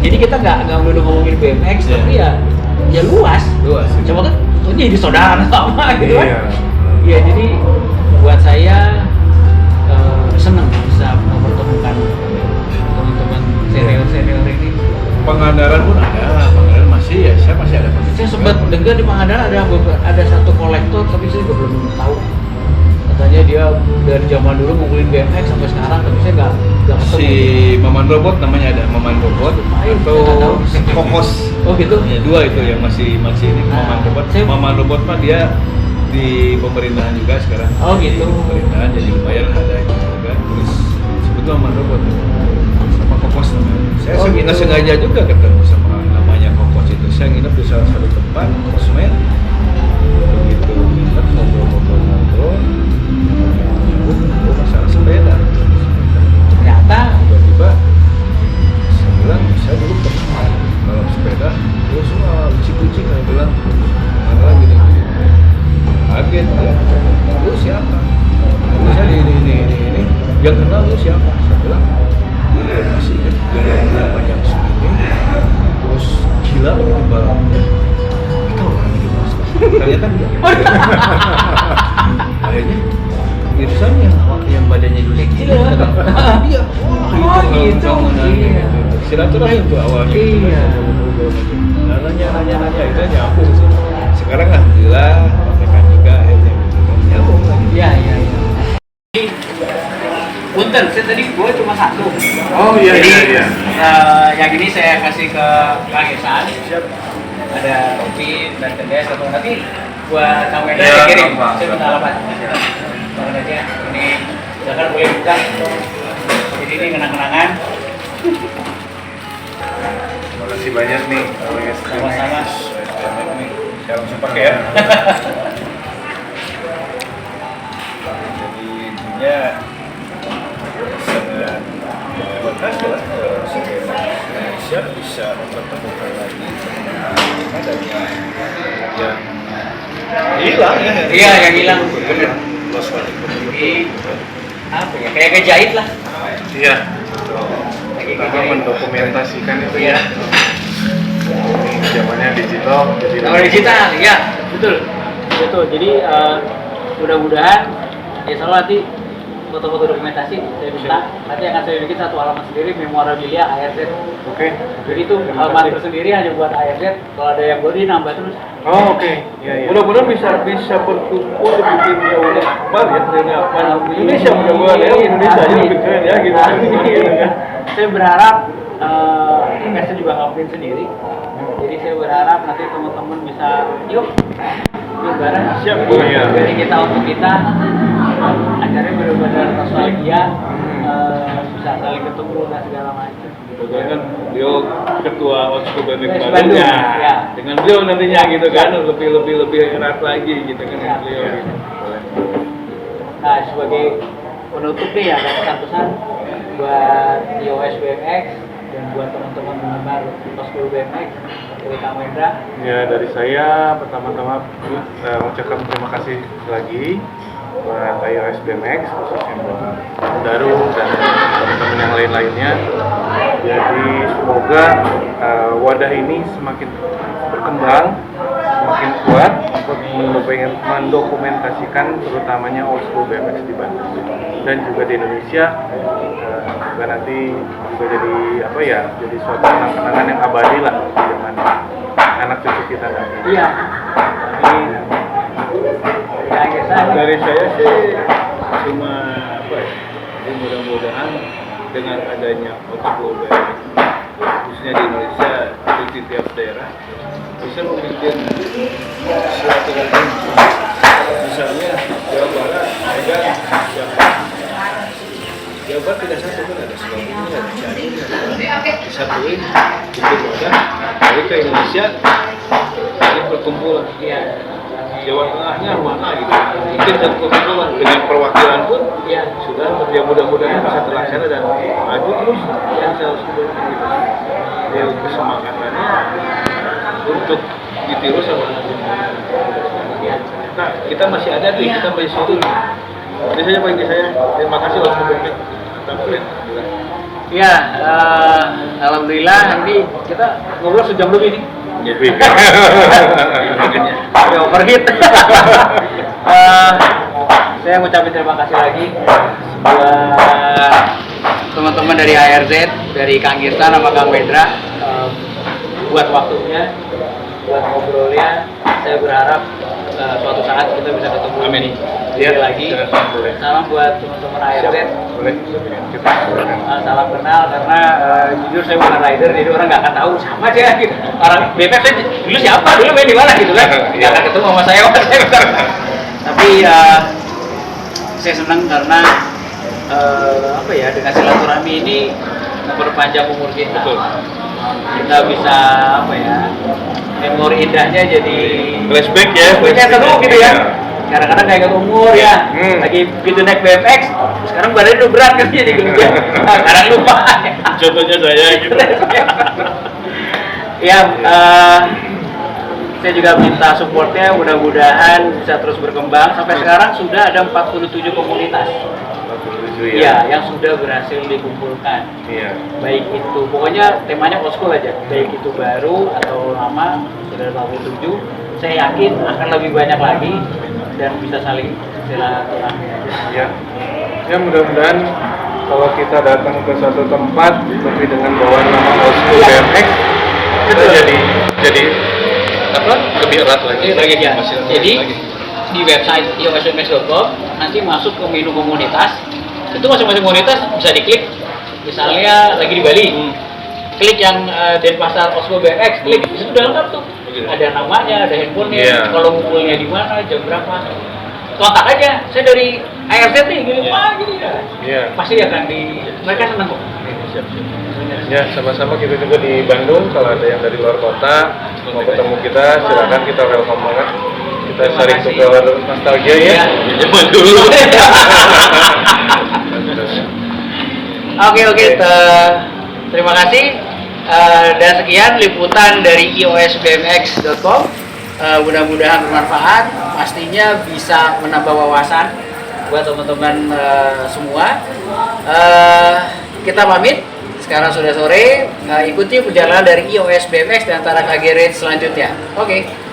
Jadi kita nggak melulu ngomongin BMX, Iya. tapi ya luas. Luas. Coba kan, oh, jadi saudara sama gitu kan? Iya. Iya, jadi buat saya senang bisa mempertemukan teman-teman senior ini. Pangandaran pun ada, Pangandaran masih ya, saya masih ada. Saya sempat dengar di Pangandaran ada satu kolektor, tapi saya juga belum tahu Katanya dia dari zaman dulu ngumpulin BMX sampai sekarang, tapi saya nggak ketemu. Si Maman Robot namanya, ada Maman Robot Ayo, atau kita tahu. Kokos. Oh gitu? Ya, dua itu yang masih ini Maman Robot. Saya- Maman Robot mah dia di pemerintahan juga sekarang. Oh, gitu. Di pemerintahan jadi lumayan ada juga. Terus sebetulnya Maman Robot sama Kokos namanya. Saya Oh, nggak gitu. sengaja juga ketemu sama namanya Kokos itu. Saya nginep di salah satu tempat kosmed. Begitu nginep ngobrol-ngobrol. Oh, masalah sepeda. Ternyata Tiba-tiba saya bilang saya dulu pernah balap sepeda terus semua kucing-kucing saya bilang mana gini kaget ya lu siapa terus saya ini yang kenal lu siapa saya bilang masih yang panjang segini terus gila di balapnya kita orang di mas ternyata dia akhirnya itu saja yang badannya dulu gila. iya Oh, gitu. Iya. silaturahim tuh awalnya Iya. nah, nanya itu nyambung sih sekarang alhamdulillah pakai juga akhirnya gitu kan nyambung lagi Iya. Punten, saya tadi gue cuma satu. Oh iya Jadi, iya iya. yang ini saya kasih ke Kang Ihsan. Ada Robin dan Tendes atau nanti buat Kang Wenda Iya, saya kirim. gampang. Saya minta alamat. Bangun aja. Ini silakan boleh buka. Jadi ini kenang-kenangan. Terima kasih banyak nih. Sama-sama. saya langsung pakai ya jadi intinya sangat makasih lah Indonesia bisa mempertemukan lagi adanya yang hilang ya Iya, yang hilang. Bener. Lost one. Jadi apa ya? Kayak ngejahit lah. Iya. Lagi Kita ngejahit. mendokumentasikan itu Iya. ya. Ini zamannya digital, jadi Kalau digital, ya betul. Jadi mudah-mudahan ya selalu nanti foto-foto dokumentasi saya minta nanti akan saya bikin satu halaman sendiri memorabilia ARZ. Oke. Jadi itu halaman tersendiri hanya buat ARZ. Kalau ada yang boleh nambah terus. Oh oke. Iya iya. Mudah-mudahan bisa berkumpul bikin reuni akbar ya reuni akbar Indonesia mudah-mudahan ya Indonesia aja lebih keren ya gitu. Gitu kan. Saya berharap saya juga ngelakuin sendiri. Jadi saya berharap nanti teman-teman bisa yuk bareng. Siap. Oh, iya. Dari kita untuk kita acaranya benar-benar nostalgia, bisa saling ketemu dan segala macam. Kebetulan kan beliau ketua Osko BMX Yes, Bandung Bandung, ya. ya. Dengan beliau nantinya gitu kan lebih erat lagi gitu kan Ya. beliau Ya. gitu. Nah, sebagai penutup nih ada pesan-pesan buat iOS BMX dan buat teman-teman penggemar Osko BMX dari Kang Wendra. Ya dari saya pertama-tama mengucapkan terima kasih lagi buat iOS BMX khususnya buat Daru dan teman-teman yang lain-lainnya. Jadi semoga wadah ini semakin berkembang, semakin kuat untuk mendokumentasikan terutamanya old school BMX di Bandung dan juga di Indonesia. Juga nanti juga jadi apa ya? Jadi suatu kenang-kenangan yang abadi lah di zaman anak cucu kita nanti. Iya. Dari saya sih cuma apa ya? Jadi mudah-mudahan dengan adanya Osko BMX khususnya di Indonesia di tiap daerah bisa membuat silaturahim misalnya Jawa Barat ada Jawa Barat tidak satu kan ada Sukabumi ada Cianjur ada disatuin bikin wadah dari ke Indonesia ini berkumpul Jawa Tengahnya mana gitu mungkin satu kesimpulan dengan perwakilan pun Iya. sudah ya mudah-mudahan bisa terlaksana dan maju terus yang saya harus gitu ya kesemangatannya untuk ditiru sama nah kita masih ada nih kita masih situ nih ini saja Pak ini saya terima kasih loh sebelumnya Iya, alhamdulillah nanti kita ngobrol sejam lebih nih. Udah overheat. Saya ngucapin terima kasih lagi buat teman-teman dari ARZ, dari Kang Ihsan sama Kang Wendra buat waktunya, buat ngobrolnya. Saya berharap suatu saat kita bisa ketemu Amin. di Iya, lagi. silakan, boleh. Salam buat teman-teman ARZ. Boleh, kita silakan. Salam kenal karena jujur saya bukan rider jadi orang nggak akan tahu siapa dia gitu. Orang BPF saya dulu siapa dulu main di mana gitu kan. Nggak akan ketemu sama saya. Tapi saya senang karena apa ya dengan silaturahmi ini memperpanjang umur kita. Betul. Kita bisa apa ya memori indahnya jadi Flashback ya. flashbacknya seru gitu ya. Iya. Kadang-kadang kayak umur ya, lagi begitu naik BMX, sekarang badannya udah berat kan jadi gede. Kadang lupa. Contohnya saya gitu. Ya, saya juga minta supportnya, mudah-mudahan bisa terus berkembang. Sampai sekarang sudah ada 47 komunitas. 47 Ya, yang sudah berhasil dikumpulkan. Iya. Baik itu, pokoknya temanya old school aja. Baik itu baru atau lama, sudah 47. Saya yakin akan lebih banyak lagi dan bisa saling silaturahmi aja. Ya. Ya mudah-mudahan kalau kita datang ke satu tempat tapi dengan bawaan nama Old School BMX kita jadi apa? Lebih erat lagi. Ya. Masih Jadi lagi. di website iosbmx.com nanti masuk ke menu komunitas. Itu masing-masing komunitas bisa diklik. Misalnya lagi di Bali, klik yang Denpasar Old School BMX, klik itu udah lengkap tuh. Ada namanya, ada handphonenya, kalau ngumpulnya di mana, jam berapa. Kontak aja, saya dari ARZ nih, gini, wah gini ya. Iya. Pasti akan mereka senang kok. Ya, sama-sama kita juga di Bandung. Kalau ada yang dari luar kota mau ketemu kita, silakan, kita welcome banget. Kita Terima sharing kasih. tukar nostalgia ya. Zaman dulu. Oke, terima kasih. Dan sekian liputan dari iosbmx.com. Mudah-mudahan bermanfaat. Pastinya bisa menambah wawasan buat teman-teman semua. Kita pamit. Sekarang sudah sore. Ikuti perjalanan dari iosbmx dan Tara KG Ride selanjutnya. Oke.